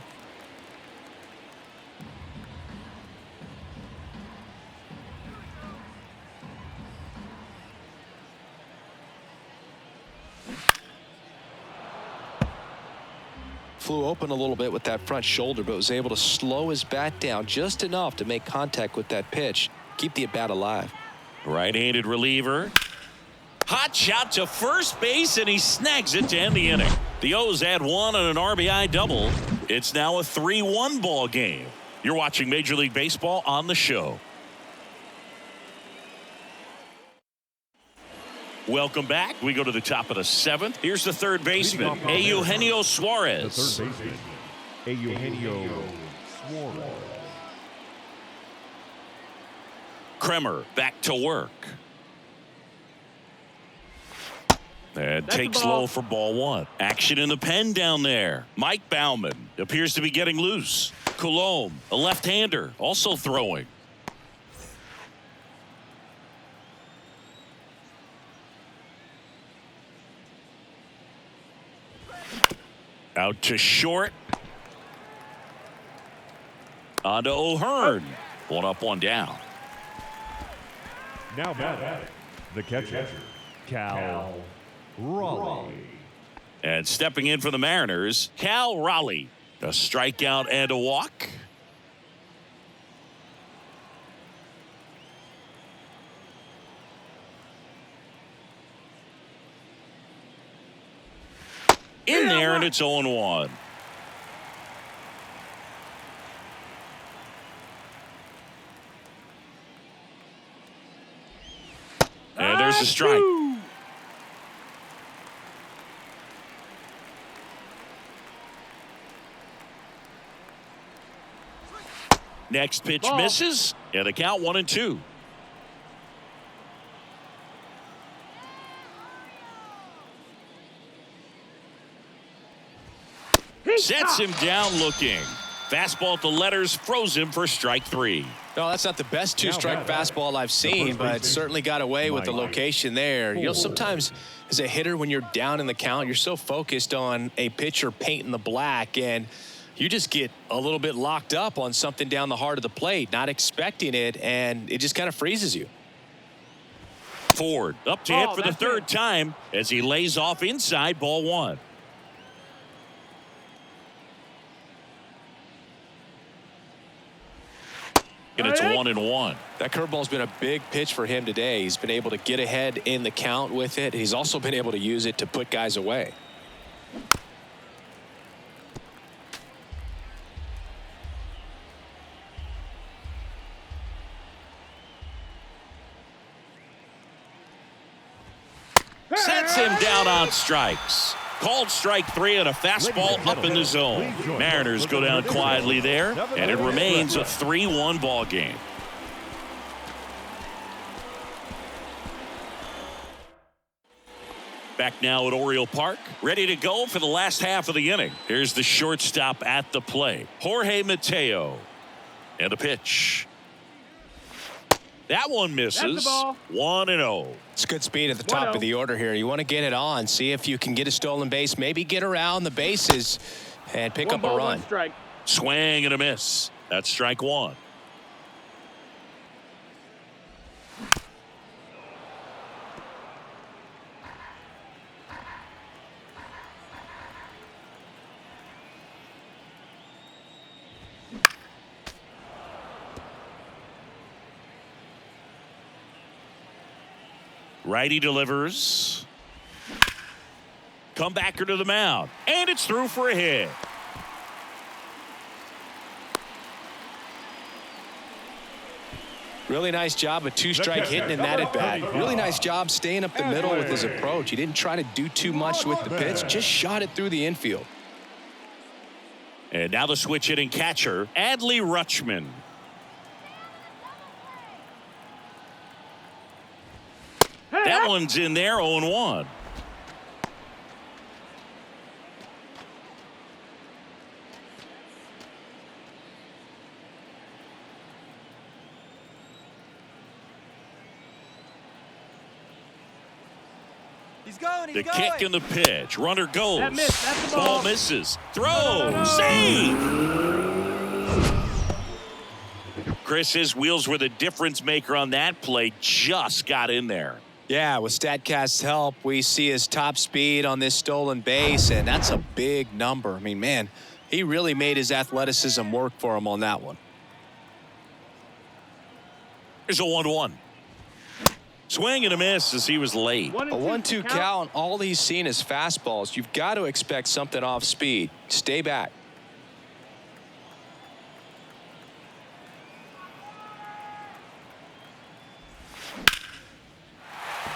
Flew open a little bit with that front shoulder, but was able to slow his bat down just enough to make contact with that pitch, keep the at-bat alive. Right-handed reliever. Hot shot to first base, and he snags it to end the inning. The O's add one on an RBI double. It's now a 3-1 ball game. You're watching Major League Baseball on the show. Welcome back. We go to the top of the 7th. Here's the third baseman, Eugenio The Suarez. third baseman, Eugenio Suarez. Kremer back to work. And That's takes the ball. low for ball 1. Action in the pen down there. Mike Baumann appears to be getting loose. Coulombe, a left-hander, also throwing. Out to short. On to O'Hearn. One up, one down. Now batting, the catcher, Cal Raleigh. And stepping in for the Mariners, Cal Raleigh. A strikeout and a walk. In there, and it's 0-1. And there's a strike. Next pitch Ball. misses, and the count 1-2. Sets him down looking. Fastball at the letters froze him for strike 3. No, that's not the best two-strike fastball I've seen, but certainly got away with the location there. You know, sometimes as a hitter, when you're down in the count, you're so focused on a pitcher painting the black, and you just get a little bit locked up on something down the heart of the plate, not expecting it, and it just kind of freezes you. Ford up to hit for the that's third it. time as he lays off inside ball 1. And it's 1-1. That curveball's been a big pitch for him today. He's been able to get ahead in the count with it. He's also been able to use it to put guys away. Sets him down on strikes. Called strike 3 and a fastball up in the zone. Mariners go down quietly there, and it remains a 3-1 ball game. Back now at Oriole Park, ready to go for the last half of the inning. Here's the shortstop at the plate, Jorge Mateo. And the pitch. That one misses. That's the ball. 1-0. It's good speed at the top of the order here. You want to get it on, see if you can get a stolen base, maybe get around the bases and pick up a run. 1 strike. Swing and a miss. That's strike 1. Righty delivers. Comebacker to the mound. And it's through for a hit. Really nice job of two-strike hitting in that at-bat. Really nice job staying up the middle with his approach. He didn't try to do too much with the pitch, just shot it through the infield. And now the switch hitting catcher, Adley Rutschman. That one's in there, 0-1. The kick and the pitch. Runner goes. That missed. That's the Ball ball. misses. Throw. Save. Chris, his wheels were the difference maker on that play. Just got in there. Yeah, with StatCast's help, we see his top speed on this stolen base, and that's a big number. I mean, man, he really made his athleticism work for him on that one. Here's a 1-1. Swing and a miss as he was late. A 1-2 count, all he's seen is fastballs. You've got to expect something off speed. Stay back.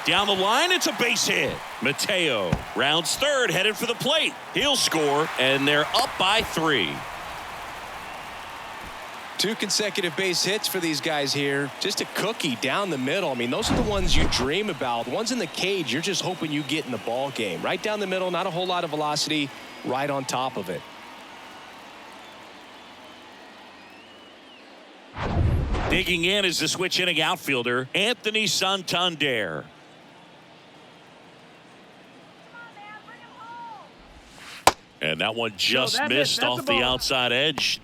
Down the line, it's a base hit. Mateo rounds third, headed for the plate. He'll score, and they're up by 3. 2 consecutive base hits for these guys here. Just a cookie down the middle. I mean, those are the ones you dream about. The ones in the cage, you're just hoping you get in the ball game. Right down the middle, not a whole lot of velocity, right on top of it. Digging in is the switch hitting outfielder, Anthony Santander. And that one just missed off the outside edge.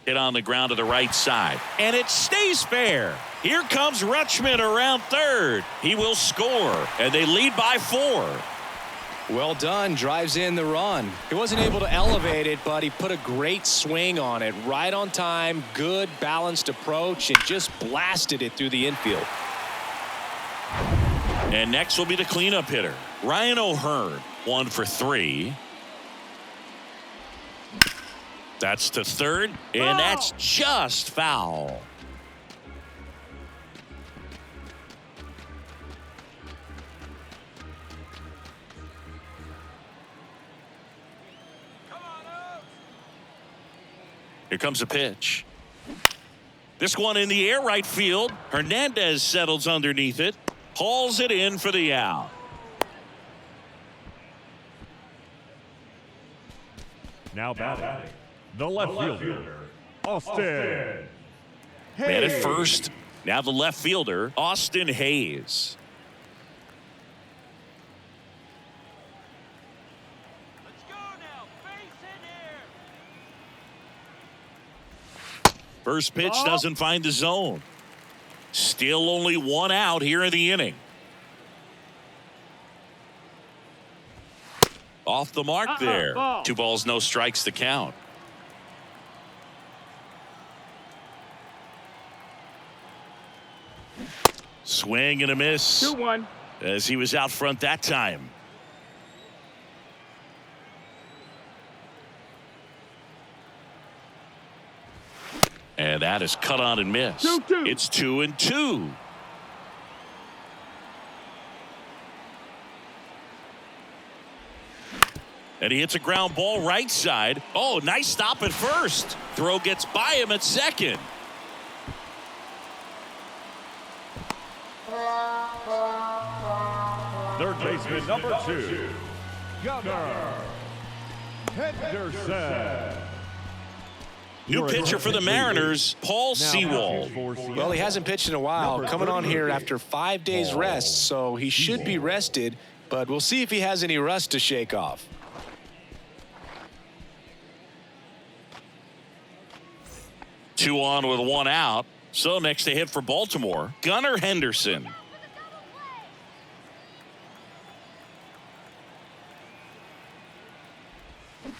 Hit on the ground to the right side. And it stays fair. Here comes Rutschman around third. He will score. And they lead by 4. Well done. Drives in the run. He wasn't able to elevate it, but he put a great swing on it. Right on time. Good balanced approach and just blasted it through the infield. And next will be the cleanup hitter, Ryan O'Hearn. 1 for 3. That's to third, and that's just foul. Here comes a pitch. This one in the air right field. Hernandez settles underneath it, hauls it in for the out. Now batting, the left fielder, Austin Hayes. Man at first. Now the left fielder, Austin Hayes. Let's go now. Base hit here. First pitch doesn't find the zone. Still only 1 out here in the inning. Off the mark there. Ball. 2 balls, no strikes to count. Swing and a miss. 2-1. As he was out front that time. And that is cut on and missed. 2-2. It's 2-2. And he hits a ground ball right side. Oh, nice stop at first. Throw gets by him at second. Third baseman number 2, Gunnar Henderson. New pitcher for the Mariners, Paul Sewald. Well, he hasn't pitched in a while. Coming on here after 5 days rest, so he should be rested. But we'll see if he has any rust to shake off. Two on with 1 out. So next to hit for Baltimore, Gunnar Henderson.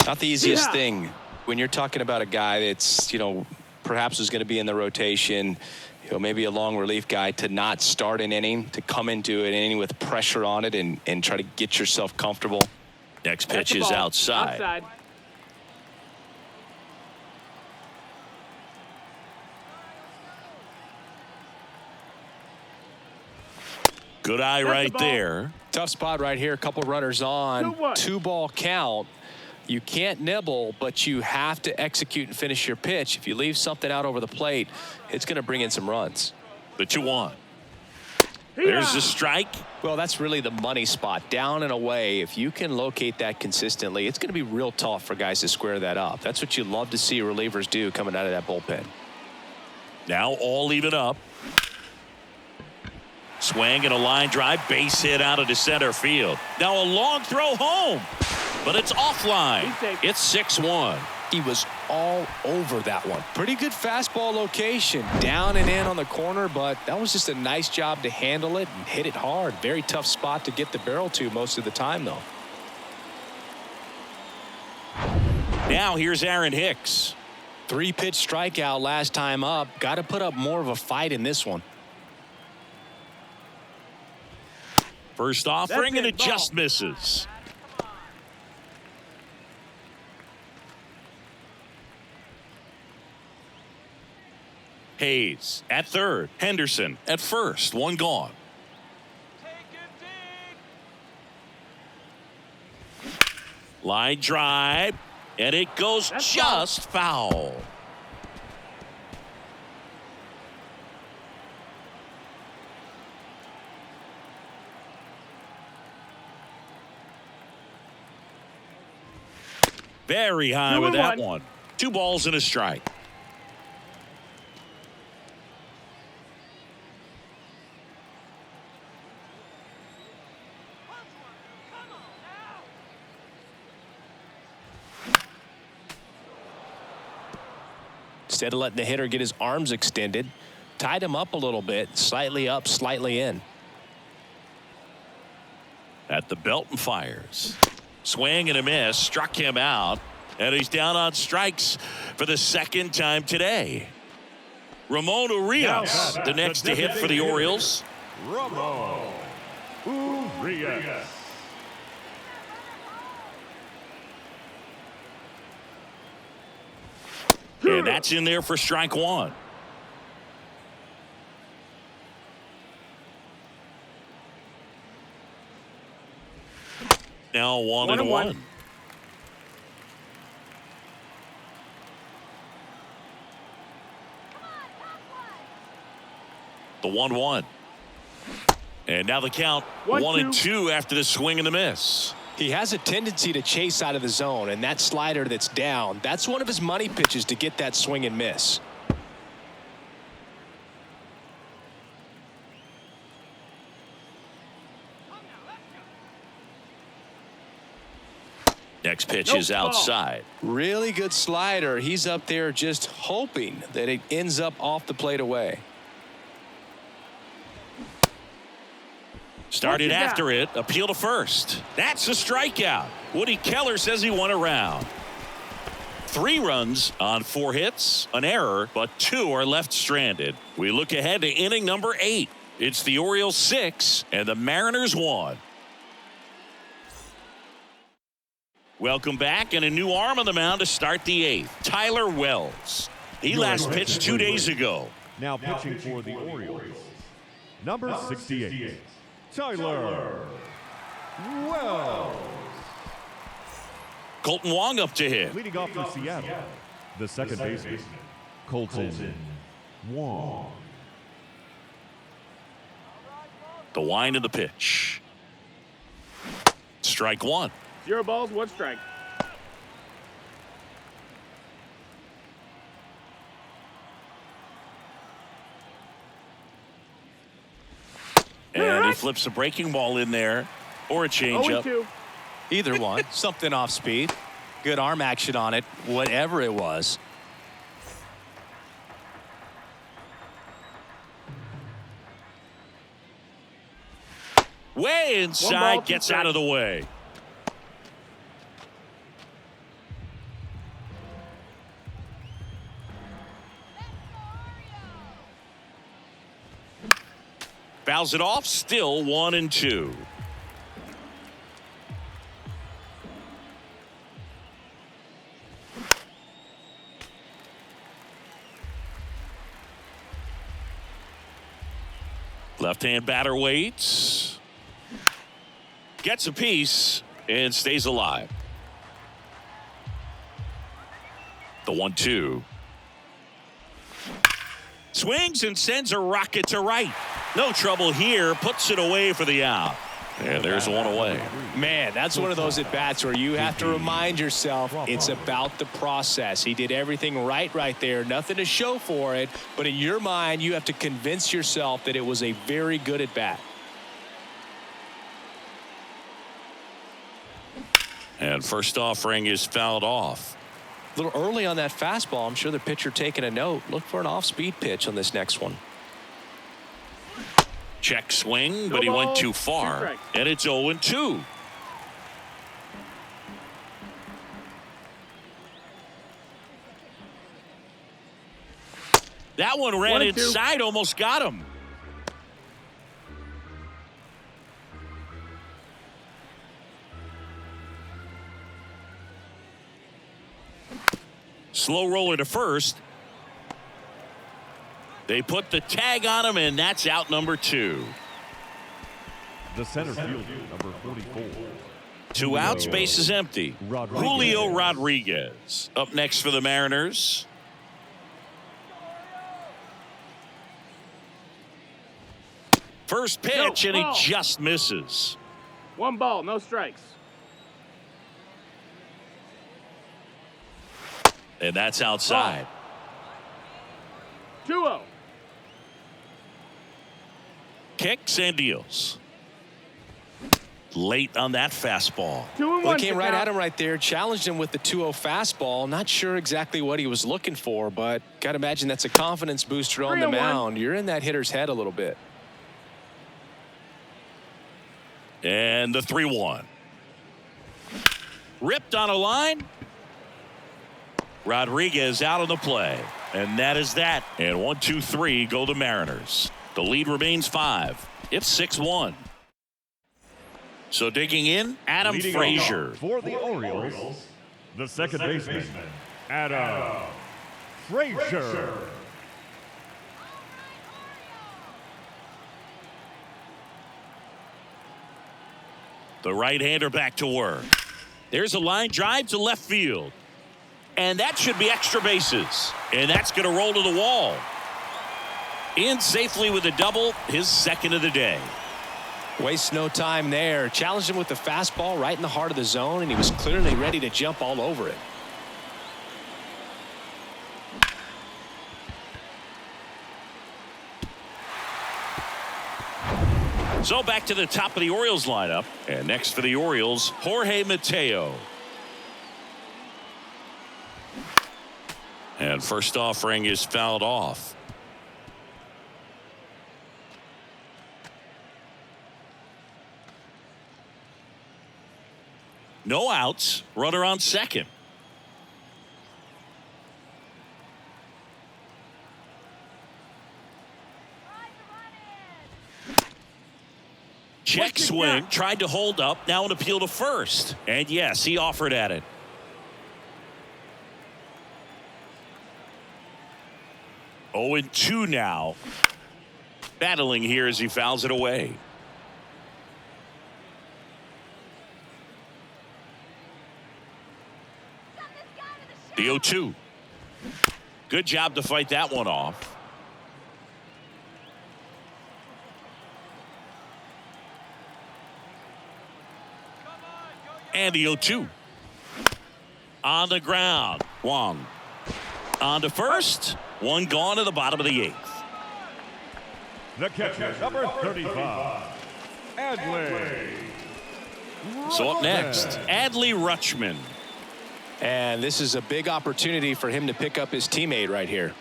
Not the easiest thing when you're talking about a guy that's, perhaps is going to be in the rotation, maybe a long relief guy, to not start an inning, to come into an inning with pressure on it and try to get yourself comfortable. Next pitch is outside. Good eye right there. Tough spot right here. A couple runners on. 2-ball count. You can't nibble, but you have to execute and finish your pitch. If you leave something out over the plate, it's going to bring in some runs. The 2-1. There's the strike. Well, that's really the money spot, down and away. If you can locate that consistently, it's going to be real tough for guys to square that up. That's what you love to see relievers do coming out of that bullpen. Now all even up. Swing and a line drive, base hit out into center field. Now a long throw home, but it's offline. It's 6-1. He was all over that one. Pretty good fastball location, down and in on the corner, but that was just a nice job to handle it and hit it hard. Very tough spot to get the barrel to most of the time, though. Now here's Aaron Hicks. 3-pitch strikeout last time up. Got to put up more of a fight in this one. First offering, and it ball. just misses. Hayes at third. Henderson at first. One gone. Take it deep. Line drive, and it goes That's just foul. Very high with that 2-1. one. 2 balls and a strike. Come on now. Instead of letting the hitter get his arms extended, tied him up a little bit, slightly up, slightly in. At the belt and fires. Swing and a miss, struck him out, and he's down on strikes for the second time today. Ramon Urias, the next to hit for the Orioles. Ramon Urias. And that's in there for strike one. Now 1-1. The 1-1. And now the count 1-2 after the swing and the miss. He has a tendency to chase out of the zone, and that slider that's down, that's one of his money pitches to get that swing and miss. Next pitch is outside. Really good slider. He's up there just hoping that it ends up off the plate away. Started after it. Appeal to first. That's a strikeout. Woody Keller says he won a round. 3 runs on 4 hits, an error, but 2 are left stranded. We look ahead to inning number 8. It's the Orioles 6 and the Mariners 1. Welcome back, and a new arm on the mound to start the 8th. Tyler Wells. He last pitched 2 days ago. Now pitching for the Orioles, number 68, Tyler Wells. Colton Wong up to hit. Leading off for Seattle, the second baseman, Colton Wong. The wind of the pitch. Strike 1. 0 balls, 1 strike. And he flips a breaking ball in there, or a changeup. 0-2. Either one. Something off speed. Good arm action on it, whatever it was. Way inside, gets out of the way. Fouls it off, still 1-2. Left-hand batter waits. Gets a piece and stays alive. The 1-2. Swings and sends a rocket to right. No trouble here. Puts it away for the out. And there's one away. Man, that's one of those at-bats where you have to remind yourself it's about the process. He did everything right there. Nothing to show for it. But in your mind, you have to convince yourself that it was a very good at-bat. And first offering is fouled off. A little early on that fastball. I'm sure the pitcher taking a note. Look for an off-speed pitch on this next one. Check swing, but he went too far. And it's 0-2. That one ran inside, almost got him. Slow roller to first. They put the tag on him, and that's out number 2. The center fielder, number 44. 2 outs, base is empty. Julio Rodriguez up next for the Mariners. First pitch, and he just misses. 1 ball, no strikes. And that's outside. 2-0. Kicks and deals. Late on that fastball. 2-1. Well, he came right at him right there, challenged him with the 2-0 fastball. Not sure exactly what he was looking for, but got to imagine that's a confidence booster on the mound. You're in that hitter's head a little bit. And the 3-1. Ripped on a line. Rodriguez out of the play. And that is that. And 1, 2, 3 go the Mariners. The lead remains 5. It's 6-1. So digging in, Adam Leading Frazier. For the Orioles, the second baseman, Adam Frazier. The right-hander back to work. There's a line drive to left field. And that should be extra bases. And that's going to roll to the wall. In safely with a double, his second of the day. Waste no time there. Challenged him with the fastball right in the heart of the zone, and he was clearly ready to jump all over it. So back to the top of the Orioles lineup. And next for the Orioles, Jorge Mateo. And first offering is fouled off. No outs. Runner on second. Check swing. Tried to hold up. Now an appeal to first. And yes, he offered at it. Oh, and 2 now. Battling here as he fouls it away. The 0-2. Good job to fight that one off. And the 0-2. On the ground. Wong. On to first. One gone to the bottom of the 8th. The catcher, number 35, Adley. So up next, Adley Rutschman. And this is a big opportunity for him to pick up his teammate right here.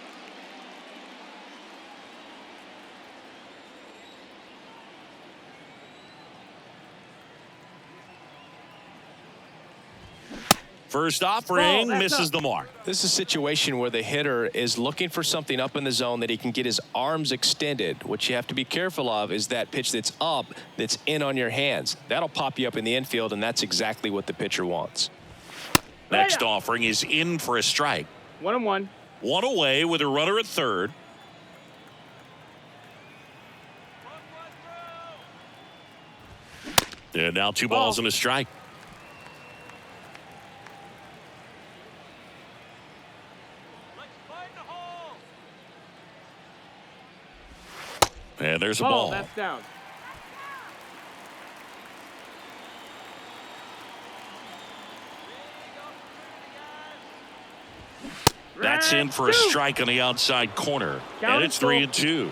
First offering misses the mark. This is a situation where the hitter is looking for something up in the zone that he can get his arms extended. What you have to be careful of is that pitch that's up, that's in on your hands. That'll pop you up in the infield, and that's exactly what the pitcher wants. Next offering is in for a strike. 1-1. One away with a runner at third. And now 2 balls and a strike. And there's a Ball, ball. that's down. That's in for a Two. strike on the outside corner. Count And it, it's Cole. 3-2.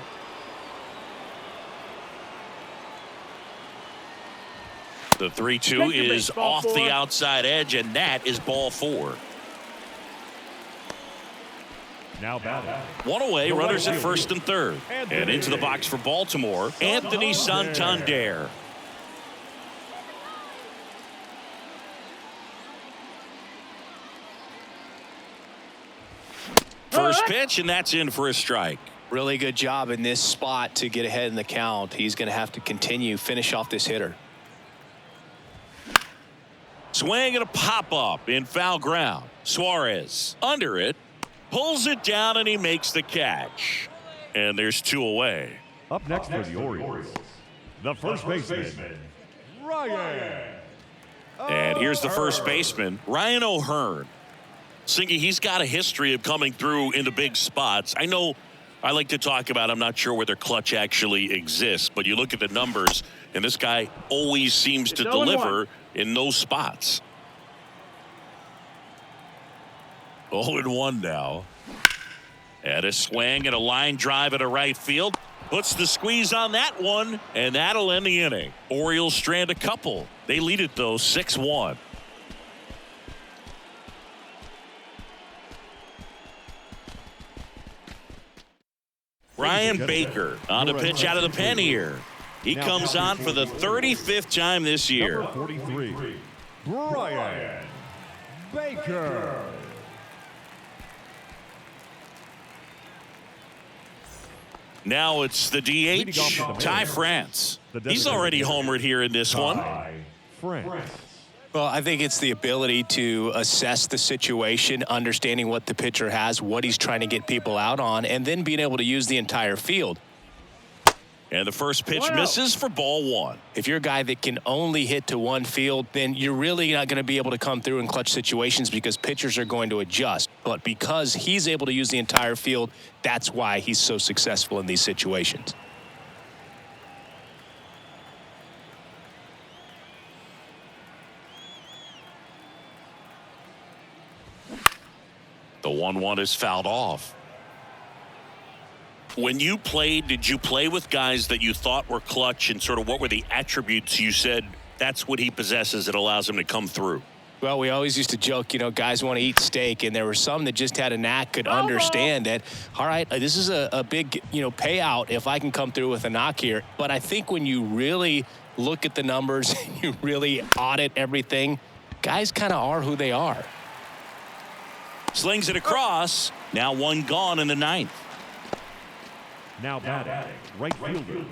The 3-2 Take the is base, ball off four. the outside edge, and that is ball 4. Now batting. One away, runners at first and third. And into the box for Baltimore, Anthony Santander. First pitch, and that's in for a strike. Really good job in this spot to get ahead in the count. He's going to have to finish off this hitter. Swing and a pop-up in foul ground. Suarez under it, pulls it down, and he makes the catch. And there's 2 away. Up next for the Orioles, the first baseman, Ryan. And here's the first baseman, Ryan O'Hearn. Singy, he's got a history of coming through into big spots. I know I like to talk about, I'm not sure whether clutch actually exists, but you look at the numbers, and this guy always seems to It's 0-1. deliver in those spots. 0-1 now. And a swing and a line drive at a right field. Puts the squeeze on that one, and that'll end the inning. Orioles strand a couple. They lead it, though, 6-1. Ryan Baker on a pitch out of the pen here. He comes on for the 35th time this year. Number 43, Brian Baker. Now it's the DH, Ty France. He's already homered here in this one. France. Well, I think it's the ability to assess the situation, understanding what the pitcher has, what he's trying to get people out on, and then being able to use the entire field. And the first pitch misses for ball 1. If you're a guy that can only hit to one field, then you're really not going to be able to come through in clutch situations because pitchers are going to adjust. But because he's able to use the entire field, that's why he's so successful in these situations. The 1-1 is fouled off. When you played, did you play with guys that you thought were clutch, and sort of what were the attributes you said that's what he possesses that allows him to come through? Well, we always used to joke, guys want to eat steak, and there were some that just had a knack, could understand that, all right, this is a big, payout if I can come through with a knock here. But I think when you really look at the numbers, you really audit everything, guys kind of are who they are. Slings it across. Now 1 gone in the 9th. Now batting, right fielder,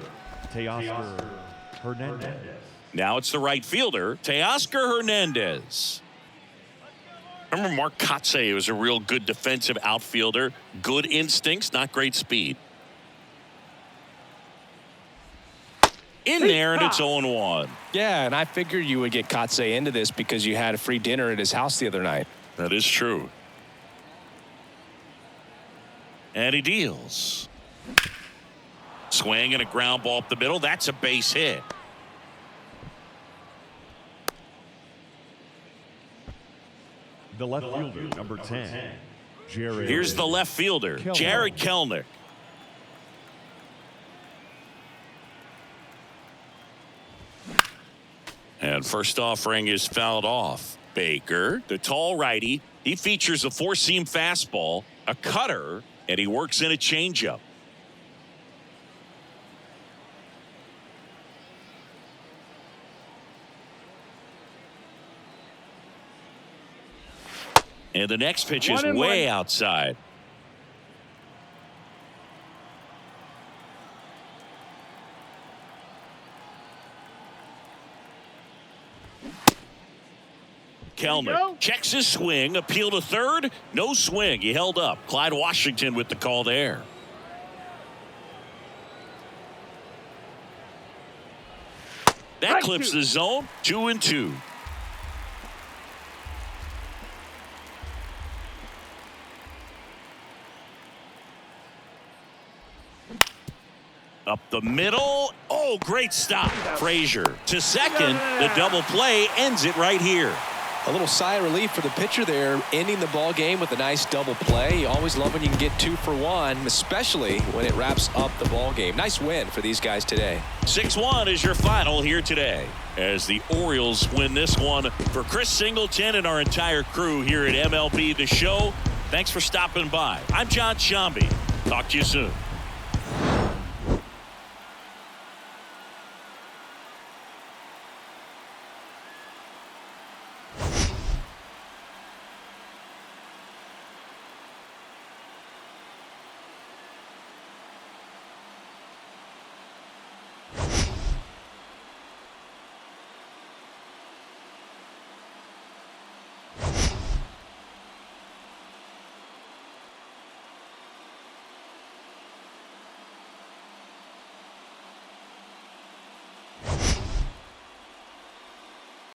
Teoscar Hernandez. Now it's the right fielder, Teoscar Hernandez. Remember Mark Kotsay was a real good defensive outfielder. Good instincts, not great speed. In there, and it's 0-1. Yeah, and I figured you would get Kotsay into this because you had a free dinner at his house the other night. That is true. And he deals. Swing and a ground ball up the middle. That's a base hit. The left fielder, number 10, Jared. Here's the left fielder, Jared Kelenic. And first offering is fouled off. Baker, the tall righty, he features a 4-seam fastball, a cutter, and he works in a changeup. And the next pitch is way outside. Kelnick checks his swing, appeal to third, no swing. He held up. Clyde Washington with the call there. That clips the zone, 2-2. Up the middle. Oh, great stop. Frazier to second. The double play ends it right here. A little sigh of relief for the pitcher there, ending the ball game with a nice double play. You always love when you can get 2 for 1, especially when it wraps up the ball game. Nice win for these guys today. 6-1 is your final here today as the Orioles win this one. For Chris Singleton and our entire crew here at MLB The Show, thanks for stopping by. I'm John Shambi. Talk to you soon.